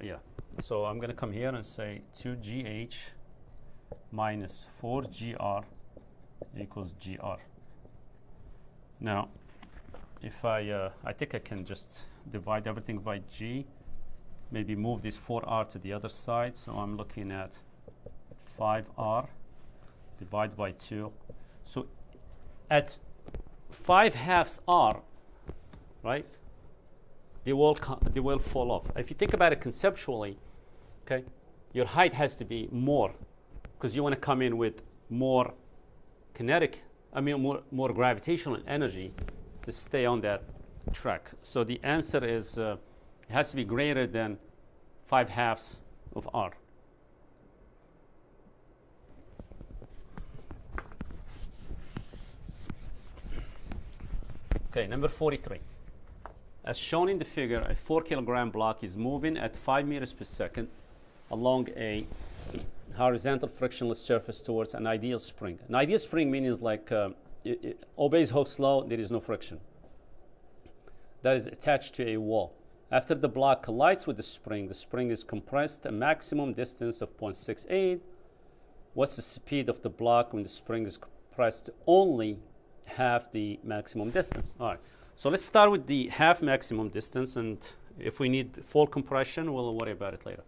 Yeah. So I'm going to come here and say 2gh minus 4gr equals gr. Now, if I think I can just divide everything by g, maybe move this 4r to the other side. So I'm looking at 5r divided by 2. So at 5/2 r, right, they will fall off. If you think about it conceptually, okay, your height has to be more because you want to come in with more more gravitational energy to stay on that track. So the answer is it has to be greater than 5/2 of r. Okay, number 43. As shown in the figure, a 4 kilogram block is moving at 5 meters per second along a horizontal frictionless surface towards an ideal spring. An ideal spring means like it obeys Hooke's law, there is no friction. That is attached to a wall. After the block collides with the spring is compressed a maximum distance of 0.68. What's the speed of the block when the spring is compressed to only half the maximum distance? All right. So let's start with the half maximum distance, and if we need full compression, we'll worry about it later.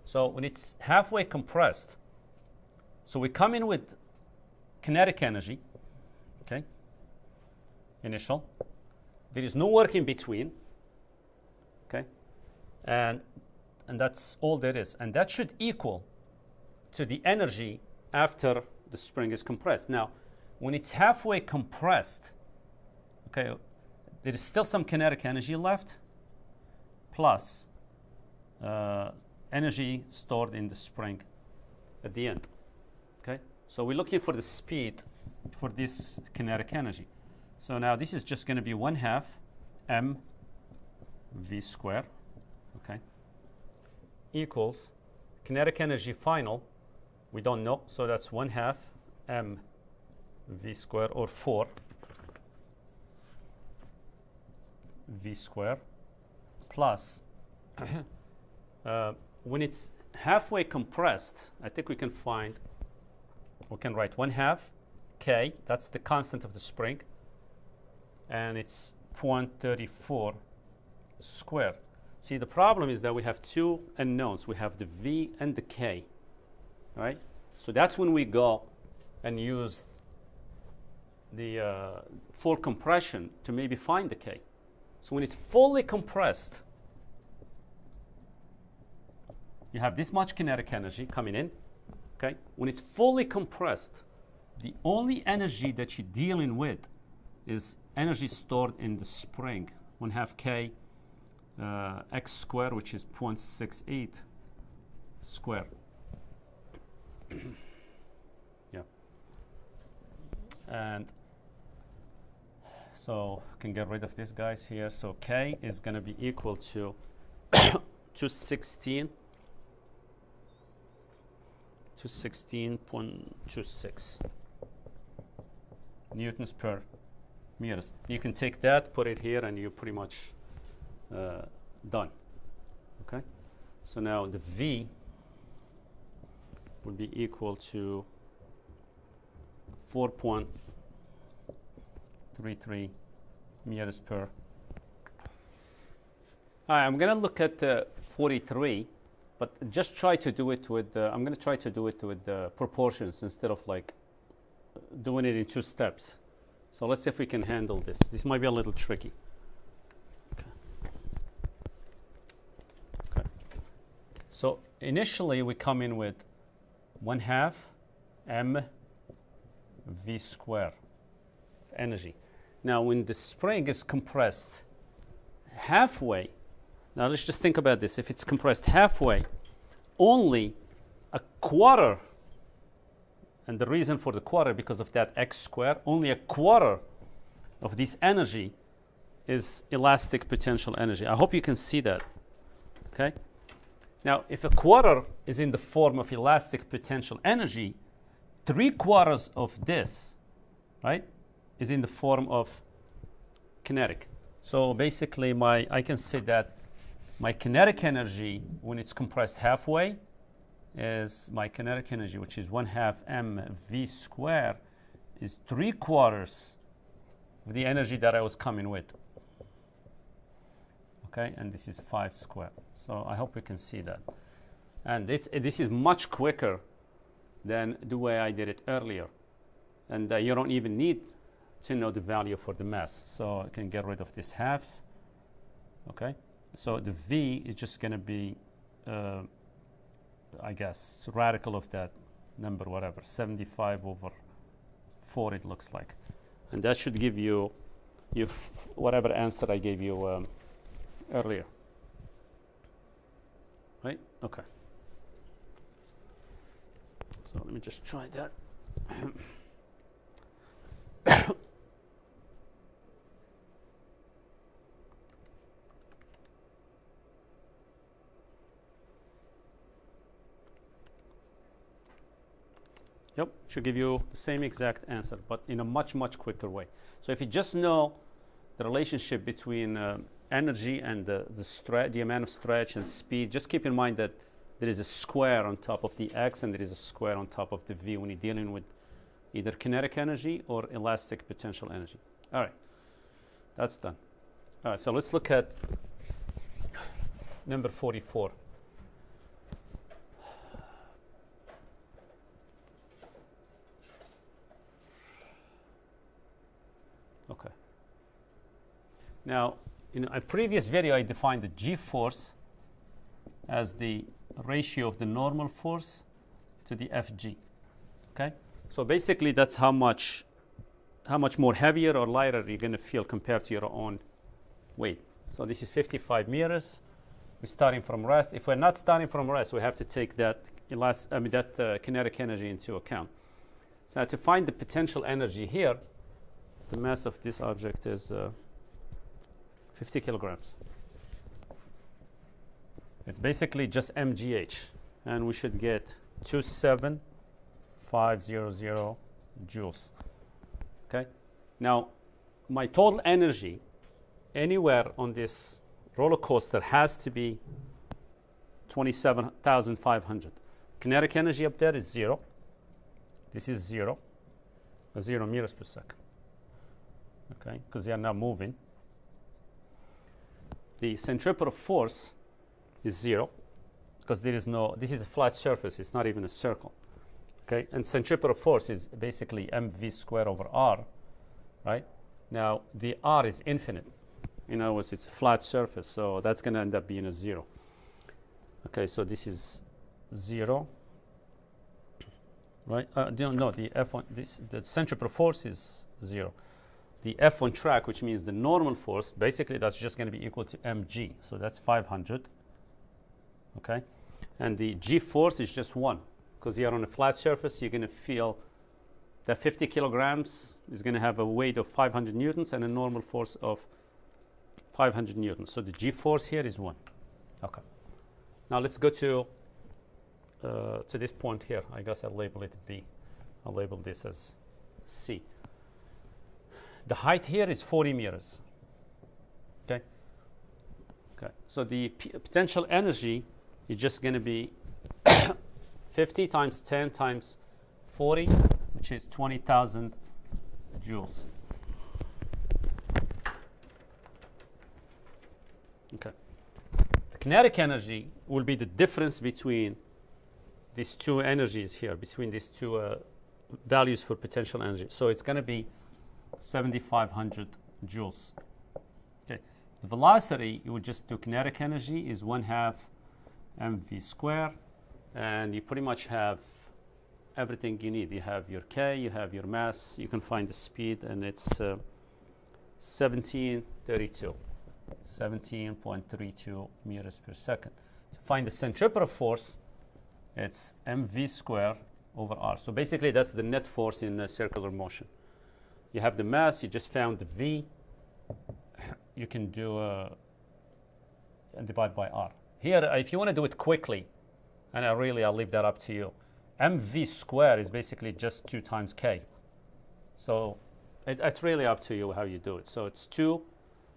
So when it's halfway compressed, so we come in with kinetic energy, okay, initial. There is no work in between, okay, and that's all there is. And that should equal to the energy after the spring is compressed. Now, when it's halfway compressed, okay, there is still some kinetic energy left, plus energy stored in the spring at the end. Okay, so we're looking for the speed for this kinetic energy. So now this is just going to be 1/2 mv squared, okay, equals kinetic energy final. We don't know, so that's 1/2 mv squared, or 4 v squared, plus when it's halfway compressed, I think we can write 1/2 k, that's the constant of the spring, and it's 0.34 squared. See, the problem is that we have two unknowns. We have the v and the k, right? So that's when we go and use the full compression to maybe find the k. So when it's fully compressed, you have this much kinetic energy coming in, okay? When it's fully compressed, the only energy that you're dealing with is energy stored in the spring, 1/2 k x squared, which is 0.68 squared. Yeah. And so I can get rid of these guys here. So k is going to be equal to 16.26 newtons per meters. You can take that, put it here, and you're pretty much done. Okay? So now the V would be equal to 4.33 meters per. All right, I'm going to look at 43, but just try to do it with, I'm going to try to do it with proportions instead of like doing it in 2 steps. So let's see if we can handle this. This might be a little tricky. Okay. So initially we come in with 1/2 mv squared energy. Now when the spring is compressed halfway, now let's just think about this. If it's compressed halfway, only a quarter, and the reason for the quarter, because of that x squared, only a quarter of this energy is elastic potential energy. I hope you can see that. Okay? Now, if a quarter is in the form of elastic potential energy, 3/4 of this, right, is in the form of kinetic. So basically, I can say that my kinetic energy, when it's compressed halfway, is my kinetic energy, which is 1/2 mv squared, is 3/4 of the energy that I was coming with. Okay, and this is 5 squared. So I hope you can see that. And this is much quicker than the way I did it earlier. And you don't even need to know the value for the mass. So I can get rid of this halves. Okay, so the V is just going to be, I guess, radical of that number, whatever, 75 over 4 it looks like. And that should give you whatever answer I gave you earlier. Right? Okay. So let me just try that. Yep, should give you the same exact answer, but in a much, much quicker way. So if you just know the relationship between energy and the amount of stretch and speed, just keep in mind that there is a square on top of the x and there is a square on top of the v when you're dealing with either kinetic energy or elastic potential energy. All right, that's done. All right, so let's look at number 44. Okay. Now, in a previous video, I defined the g-force as the ratio of the normal force to the Fg. Okay? So basically, that's how much more heavier or lighter you're going to feel compared to your own weight. So this is 55 meters. We're starting from rest. If we're not starting from rest, we have to take that kinetic energy into account. So now to find the potential energy here, the mass of this object is 50 kilograms. It's basically just mgh, and we should get 27500 joules. Okay. Now, my total energy anywhere on this roller coaster has to be 27,500. Kinetic energy up there is 0. This is 0 meters per second. Okay, because they are now moving. The centripetal force is 0 because this is a flat surface, it's not even a circle. Okay, and centripetal force is basically mv squared over r, right? Now, the r is infinite. In other words, it's a flat surface, so that's going to end up being a 0. Okay, so this is 0, right? No, the F1, the centripetal force is 0. The F1 track, which means the normal force, basically that's just going to be equal to mg. So that's 500. Okay. And the g force is just 1. Because you're on a flat surface, you're going to feel that 50 kilograms is going to have a weight of 500 newtons and a normal force of 500 newtons. So the g force here is 1. Okay. Now let's go to this point here. I guess I'll label it B. I'll label this as C. The height here is 40 meters. Okay. Okay. So the potential energy is just going to be 50 times 10 times 40, which is 20,000 joules. Okay. The kinetic energy will be the difference between these two energies here, between these two values for potential energy. So it's going to be 7,500 joules. Okay. The velocity, you would just do kinetic energy is 1/2 mv squared, and you pretty much have everything you need. You have your k, you have your mass, you can find the speed, and it's 17.32 meters per second. To find the centripetal force, it's mv squared over r. So basically, that's the net force in circular motion. You have the mass, you just found the v. You can do and divide by r. Here, if you want to do it quickly, and I'll leave that up to you. mv squared is basically just 2 times k. So it's really up to you how you do it. So it's 2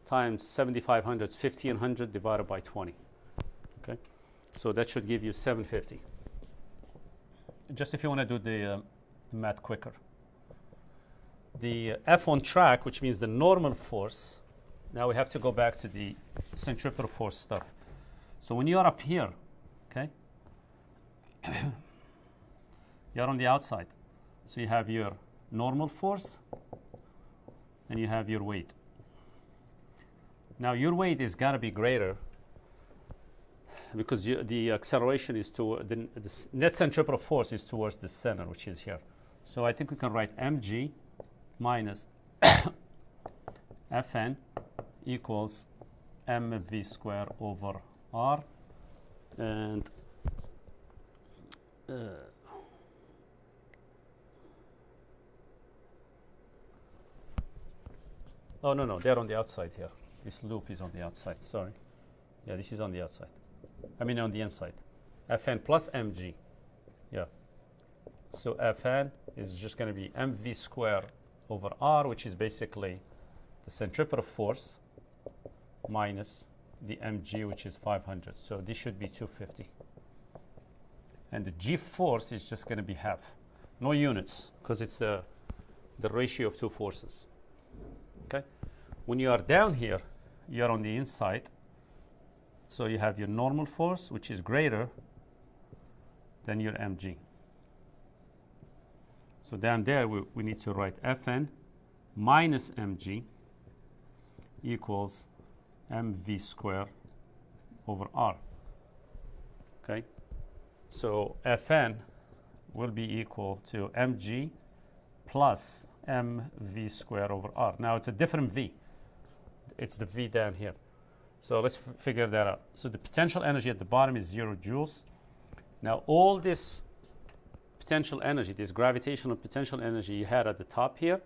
times 7,500, it's 1,500 divided by 20. Okay, so that should give you 750. Just if you want to do the math quicker. The F1 track, which means the normal force, now we have to go back to the centripetal force stuff. So when you're up here, okay, you're on the outside. So you have your normal force and you have your weight. Now your weight is got to be greater because the acceleration is to the net centripetal force is towards the center, which is here. So I think we can write mg minus Fn equals mv square over r, and oh no, they're on the outside here. This loop is on the outside, sorry. Yeah, this is on the outside. I mean on the inside. Fn plus mg. Yeah. So Fn is just going to be mv square over r, which is basically the centripetal force minus the mg, which is 500. So this should be 250. And the g force is just going to be half. No units, because it's the ratio of two forces. Okay. When you are down here, you are on the inside. So you have your normal force, which is greater than your mg. So down there, we need to write Fn minus mg equals mv square over r. Okay. So Fn will be equal to mg plus mv square over r. Now it's a different v. It's the v down here. So let's figure that out. So the potential energy at the bottom is 0 joules. Now all this potential energy, this gravitational potential energy you had at the top here,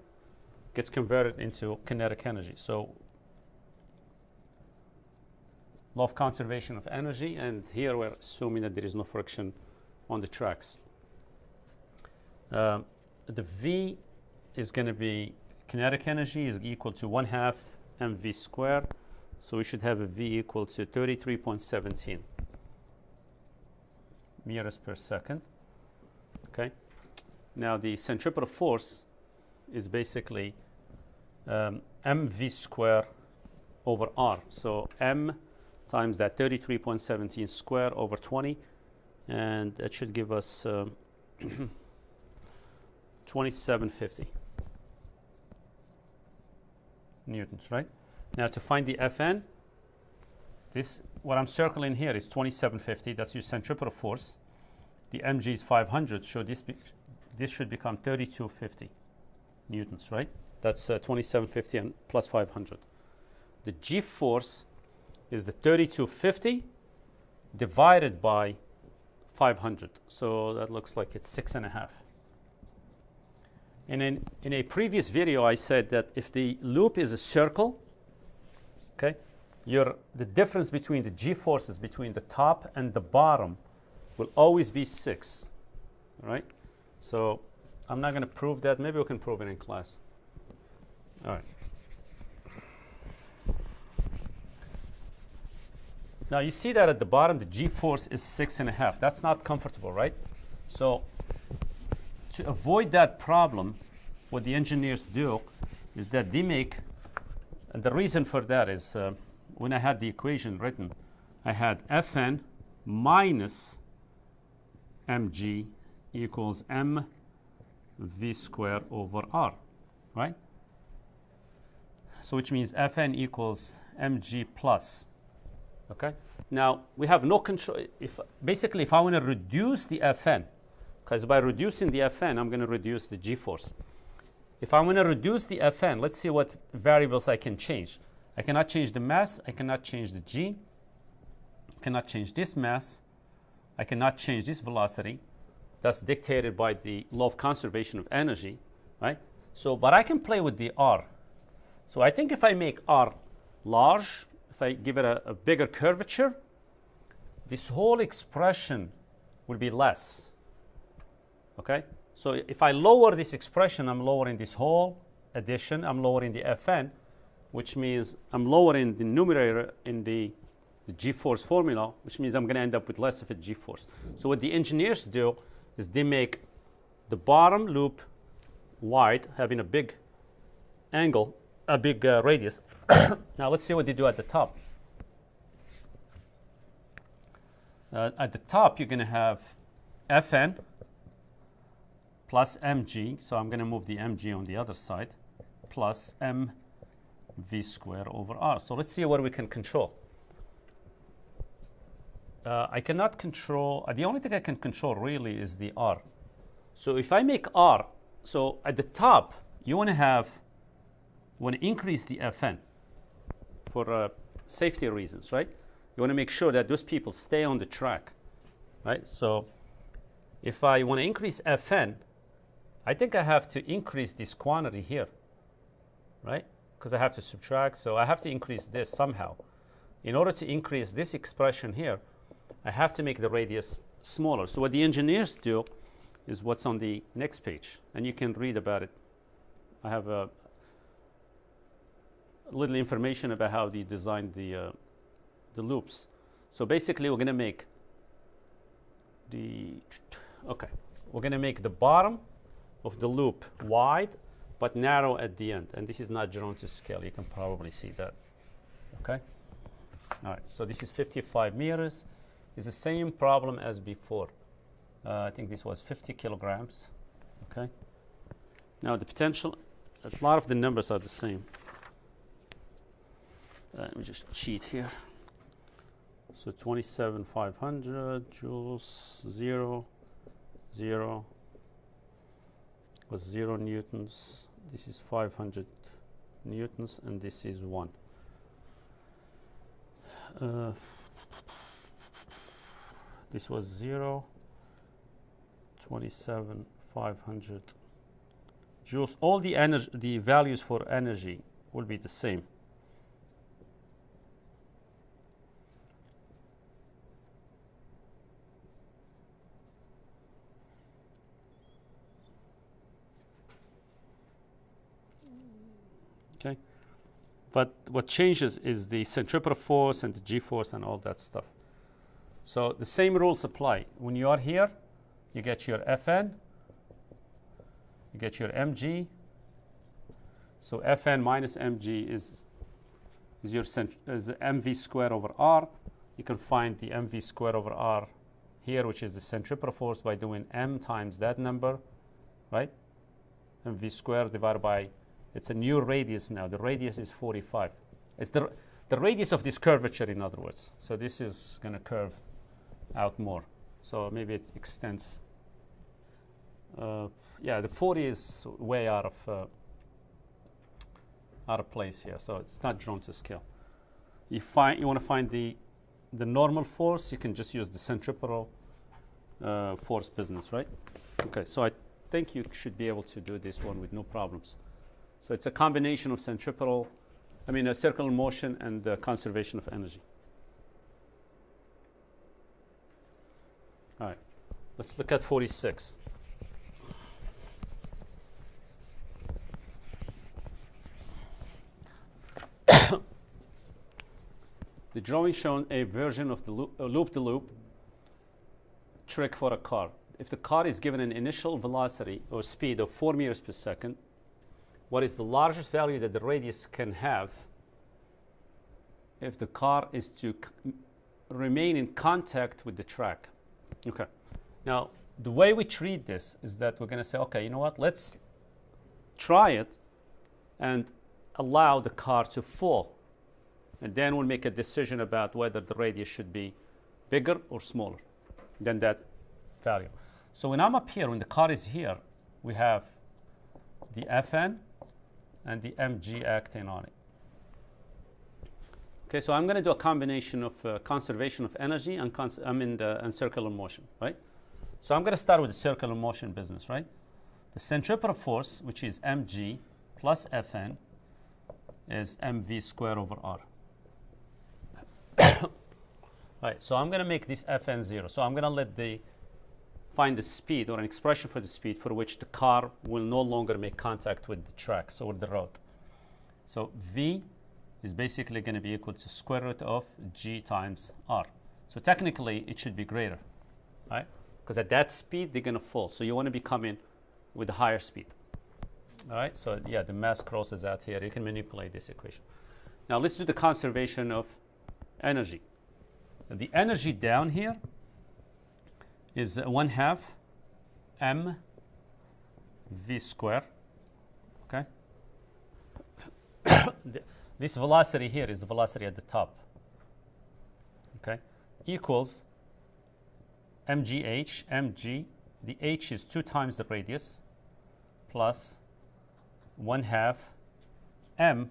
gets converted into kinetic energy. So law of conservation of energy, and here we're assuming that there is no friction on the tracks. The V is going to be kinetic energy is equal to 1/2 mv squared. So we should have a V equal to 33.17 meters per second. Okay. Now the centripetal force is basically mv squared over r. So m times that 33.17 squared over 20, and that should give us 2750 newtons, right? Now to find the Fn, this what I'm circling here is 2750. That's your centripetal force. The mg is 500, so this should become 3250 newtons, right? That's 2750 and plus 500. The g force is the 3250 divided by 500. So that looks like it's 6.5. And in a previous video, I said that if the loop is a circle, okay, the difference between the g forces between the top and the bottom will always be 6, right? So I'm not going to prove that. Maybe we can prove it in class. All right. Now you see that at the bottom, the g force is 6.5. That's not comfortable, right? So to avoid that problem, what the engineers do is that they make, and the reason for that is when I had the equation written, I had Fn minus mg equals mv squared over r, right? So which means Fn equals mg plus. Okay. Now we have no control. If I want to reduce the Fn, because by reducing the Fn, I'm going to reduce the g force. If I want to reduce the Fn, let's see what variables I can change. I cannot change the mass. I cannot change the g. I cannot change this mass. I cannot change this velocity. That's dictated by the law of conservation of energy, right? So, but I can play with the r. So I think if I make r large, if I give it a bigger curvature, this whole expression will be less. Okay? So if I lower this expression, I'm lowering this whole addition. I'm lowering the Fn, which means I'm lowering the numerator in the g-force formula, which means I'm going to end up with less of a g-force. So what the engineers do is they make the bottom loop wide, having a big angle, a big radius. Now let's see what they do at the top. At the top, you're going to have Fn plus mg. So I'm going to move the mg on the other side, plus mv square over r. So let's see what we can control. I cannot control, the only thing I can control really is the r. So if I make r, so at the top, you want to increase the Fn for safety reasons, right? You want to make sure that those people stay on the track, right? So if I want to increase Fn, I think I have to increase this quantity here, right? Because I have to subtract, so I have to increase this somehow. In order to increase this expression here, I have to make the radius smaller. So what the engineers do is what's on the next page, and you can read about it. I have a little information about how they designed the loops. So basically, we're going to make we're going to make the bottom of the loop wide but narrow at the end, and this is not drawn to scale. You can probably see that. Okay. All right. So this is 55 meters. It's the same problem as before. I think this was 50 kilograms. Okay. Now the potential, a lot of the numbers are the same. Let me just cheat here. So 27,500 joules, 0 was 0 newtons. This is 500 newtons, and this is 1. This was 0, 27,500 joules. All the energy, the values for energy will be the same. Okay, but what changes is the centripetal force and the g-force and all that stuff. So the same rules apply. When you are here, you get your Fn, you get your mg. So Fn minus mg is your mv square over r. You can find the mv square over r here, which is the centripetal force, by doing m times that number, right? mv square divided by, it's a new radius now. The radius is 45. It's the radius of this curvature, in other words. So this is going to curve out more. So maybe it extends. Yeah, the 40 is way out of place here. So it's not drawn to scale. You want to find the normal force. You can just use the centripetal force business, right? Okay. So I think you should be able to do this one with no problems. So it's a combination of a circular motion and the conservation of energy. All right, let's look at 46. The drawing shown a version of the loop-the-loop trick for a car. If the car is given an initial velocity or speed of 4 meters per second, what is the largest value that the radius can have if the car is to remain in contact with the track? Okay. Now, the way we treat this is that we're going to say, okay, you know what? Let's try it and allow the car to fall. And then we'll make a decision about whether the radius should be bigger or smaller than that value. So when I'm up here, when the car is here, we have the Fn and the mg acting on it. Okay, so I'm going to do a combination of conservation of energy and circular motion, right? So I'm going to start with the circular motion business, right? The centripetal force, which is mg plus Fn, is mv squared over r. Right, so I'm going to make this Fn 0. So I'm going to find the speed, or an expression for the speed for which the car will no longer make contact with the tracks or the road. So v is basically going to be equal to square root of g times r. So technically, it should be greater, right? Because at that speed, they're going to fall. So you want to be coming with a higher speed. All right, so yeah, the mass crosses out here. You can manipulate this equation. Now let's do the conservation of energy. The energy down here is 1/2 m v squared, okay? this velocity here is the velocity at the top. Okay, equals mg, the h is 2 times the radius, plus 1/2 m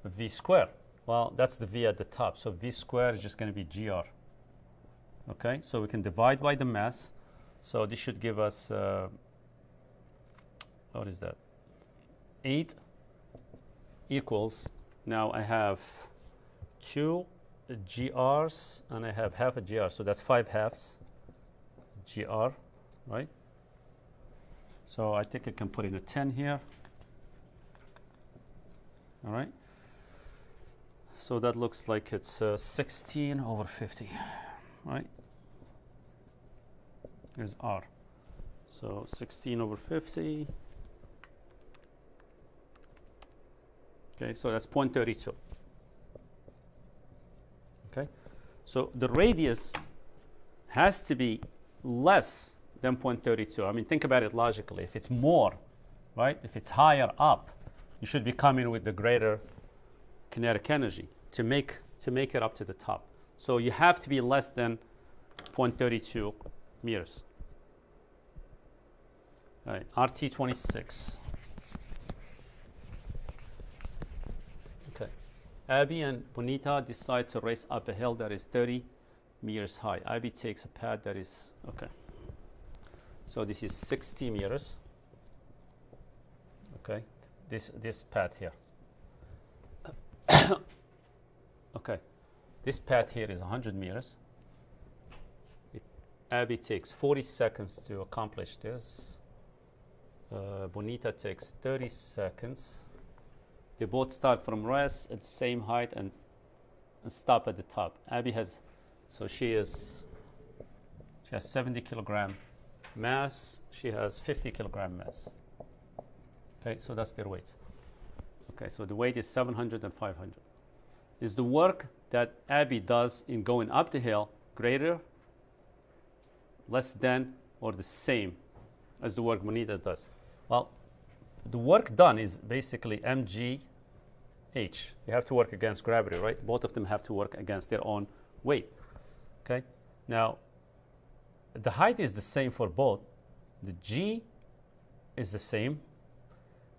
v squared. Well, that's the v at the top, so v squared is just going to be gr. Okay, so we can divide by the mass. So this should give us, what is that? 8 equals, now I have 2 GRs and I have half a GR, so that's 5/2 GR, right? So I think I can put in a 10 here. All right. So that looks like it's 16/50, right? Is R. So 16/50. Okay, so that's 0.32. Okay, so the radius has to be less than 0.32. I mean, think about it logically. If it's more, right? If it's higher up, you should be coming with the greater kinetic energy to make it up to the top. So you have to be less than 0.32 meters. All right, RT26. Okay, Abby and Bonita decide to race up a hill that is 30 meters high. Abby takes a pad that is, okay. So this is 60 meters. Okay, this pad here. Okay, this pad here is 100 meters. Abby takes 40 seconds to accomplish this. Bonita takes 30 seconds. They both start from rest at the same height and stop at the top. Abby has, so she has 70 kilogram mass. She has 50 kilogram mass. Okay, so that's their weight. Okay, so the weight is 700 and 500. Is the work that Abby does in going up the hill greater, less than, or the same as the work Bonita does? Well, the work done is basically mgh. You have to work against gravity, right? Both of them have to work against their own weight. Okay, now the height is the same for both. The g is the same,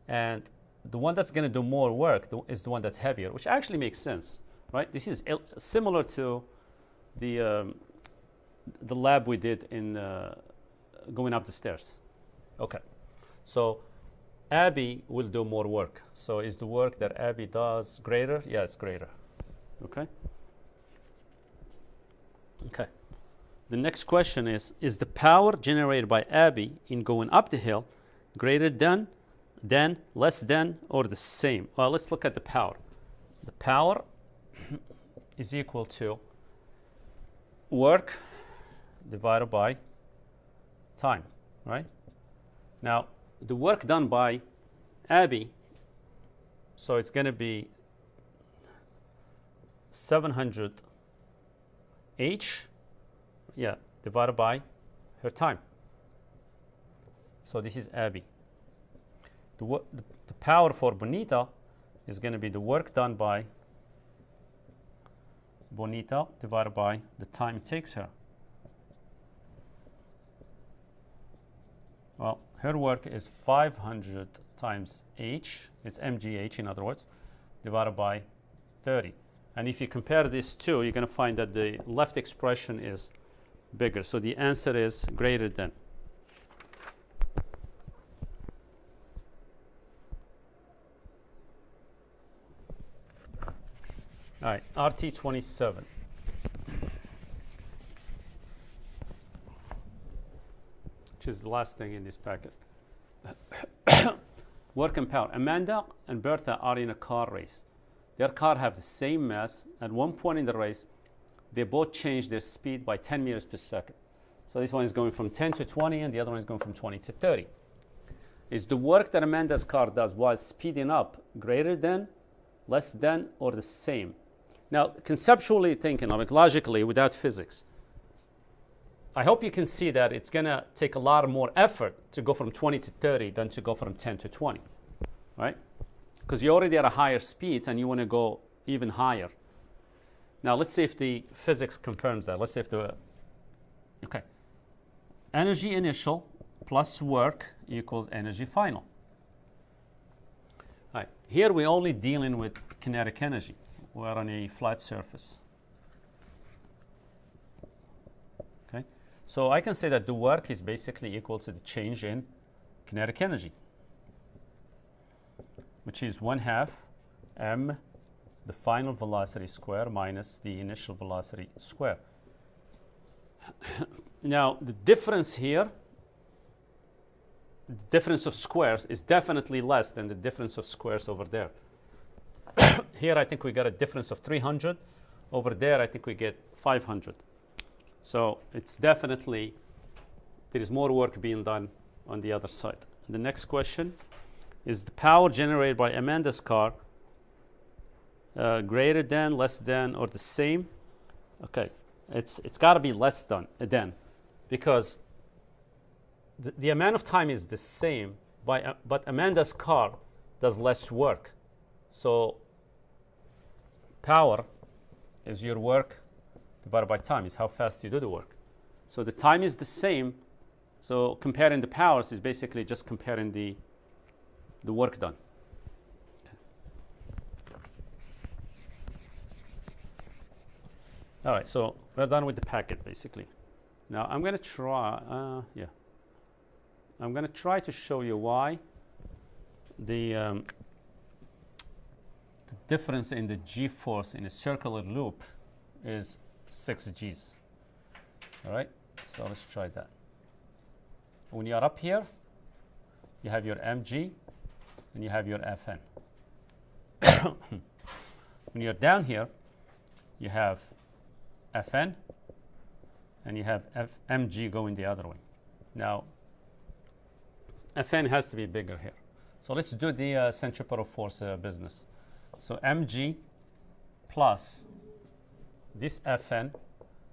and the one that's going to do more work is the one that's heavier, which actually makes sense, right? This is similar to the lab we did in going up the stairs. Okay, so Abby will do more work. So is the work that Abby does greater? Yeah, it's greater. Okay. Okay. The next question is the power generated by Abby in going up the hill greater than, less than, or the same? Well, let's look at the power. The power is equal to work divided by time, right? Now, the work done by Abby, so it's going to be 700 h, yeah, divided by her time. So this is Abby. The power for Bonita is going to be the work done by Bonita divided by the time it takes her. Well, her work is 500 times h, it's mgh in other words, divided by 30. And if you compare these two, you're going to find that the left expression is bigger. So the answer is greater than. All right, RT27. Which is the last thing in this packet. Work and power. Amanda and Bertha are in a car race. Their car have the same mass. At one point in the race, they both change their speed by 10 meters per second. So this one is going from 10 to 20 and the other one is going from 20 to 30. Is the work that Amanda's car does while speeding up greater than, less than, or the same? Now, conceptually thinking, like logically, without physics, I hope you can see that it's going to take a lot more effort to go from 20 to 30 than to go from 10 to 20, right? because you're already at a higher speeds and you want to go even higher. Now let's see if the physics confirms that. Let's see if the, okay. Energy initial plus work equals energy final. All right. Here we're only dealing with kinetic energy. We're on a flat surface. Okay. So I can say that the work is basically equal to the change in kinetic energy, which is 1/2 m the final velocity square minus the initial velocity square. Now the difference here, the difference of squares is definitely less than the difference of squares over there. Here I think we got a difference of 300. Over there I think we get 500. So it's definitely, there is more work being done on the other side. The next question is the power generated by Amanda's car greater than, less than, or the same? Okay, it's got to be less than, because the amount of time is the same, but Amanda's car does less work. So power is your work divided by time, is how fast you do the work. So the time is the same. So comparing the powers is basically just comparing the work done. Okay. All right, so we're done with the packet basically. Now I'm going to try, I'm going to try to show you why the difference in the g-force in a circular loop is 6 G's. All right, so let's try that. When you're up here, you have your mg and you have your Fn. When you're down here, you have Fn and you have mg going the other way. Now, Fn has to be bigger here. So let's do the centripetal force business. So mg plus this Fn,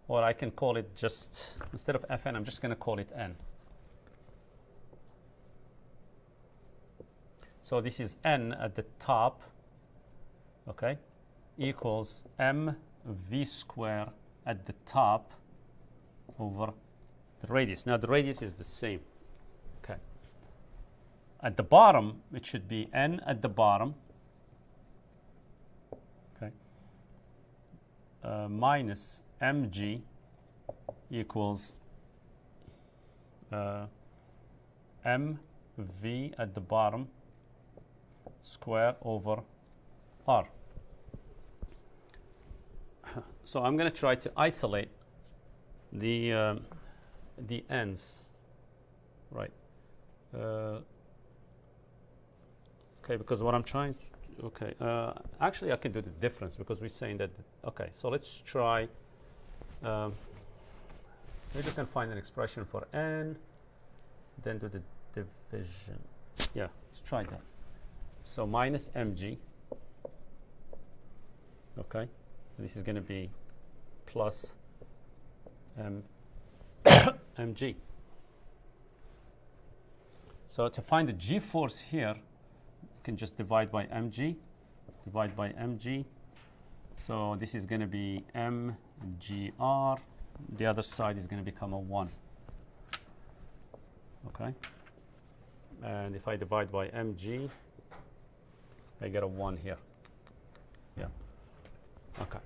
or I can call it just, instead of Fn, I'm just going to call it n. So this is n at the top, okay, equals mv square at the top over the radius. Now the radius is the same, okay. At the bottom, it should be n at the bottom, okay, minus mg equals mv at the bottom square over r. So I'm going to try to isolate the ends, right? Okay, because what I'm trying to, okay, actually I can do the difference because we're saying that, okay, so let's try, maybe we can find an expression for n, then do the division. Yeah, let's try that. So minus mg, okay, this is going to be plus mg. So to find the g-force here, you can just divide by mg, divide by mg. So this is going to be mgr. The other side is going to become a 1. Okay. And if I divide by mg, I get a 1 here. Yeah. Okay.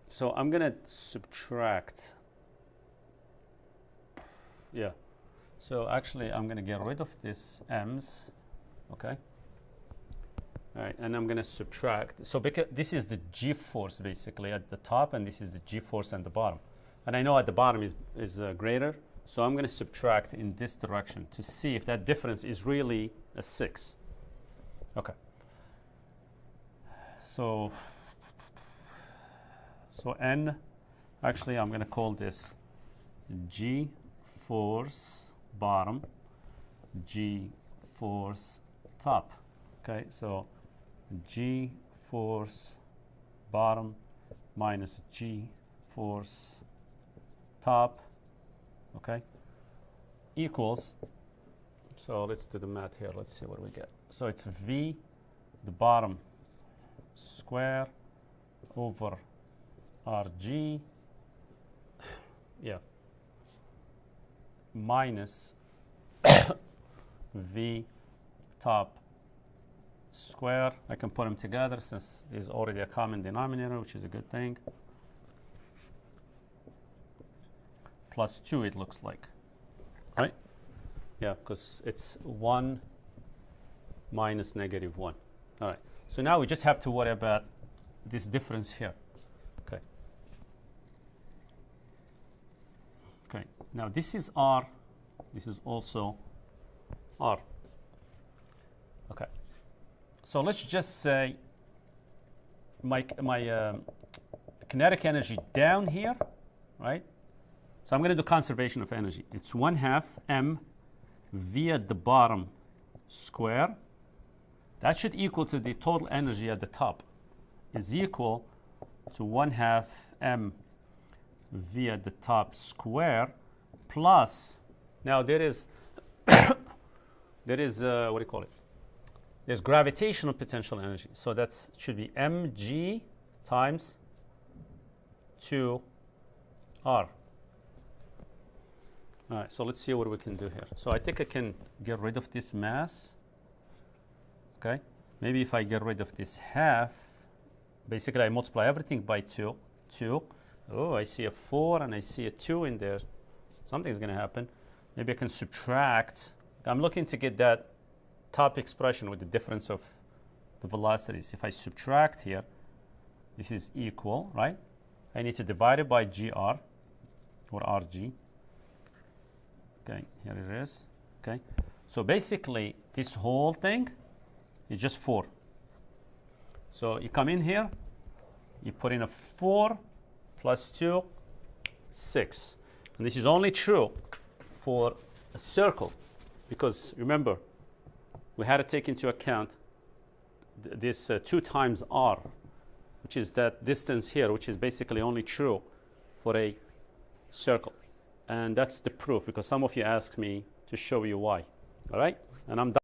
So I'm going to subtract. Yeah. So actually, I'm going to get rid of this m's. Okay. All right. And I'm going to subtract. So because this is the g-force basically at the top, and this is the g-force at the bottom. And I know at the bottom is greater. So I'm going to subtract in this direction to see if that difference is really a 6. Okay. So n, actually I'm going to call this g-force bottom, g-force top. Okay, so g-force bottom minus g-force top, okay, equals, so let's do the math here. Let's see what we get. So it's v the bottom square over RG, yeah, minus V top square. I can put them together since there's already a common denominator, which is a good thing. Plus 2, it looks like, right? Yeah, because it's 1 minus negative 1. All right, so now we just have to worry about this difference here. Okay. Okay, now this is R, this is also R. Okay, so let's just say my kinetic energy down here, right? So I'm going to do conservation of energy. It's 1/2 m v at the bottom square. That should equal to the total energy at the top is equal to 1/2 m v at the top square plus, now there is what do you call it? There's gravitational potential energy. So that should be mg times 2r. All right, so let's see what we can do here. So I think I can get rid of this mass. Okay, maybe if I get rid of this half, basically I multiply everything by 2. Oh, I see a 4 and I see a 2 in there. Something's going to happen. Maybe I can subtract. I'm looking to get that top expression with the difference of the velocities. If I subtract here, this is equal, right? I need to divide it by gr or rg. Okay, here it is. Okay, so basically this whole thing is just 4. So you come in here, you put in a 4 plus 2, 6. And this is only true for a circle, because remember, we had to take into account this 2 times r, which is that distance here, which is basically only true for a circle. And that's the proof, because some of you asked me to show you why. All right, and I'm done.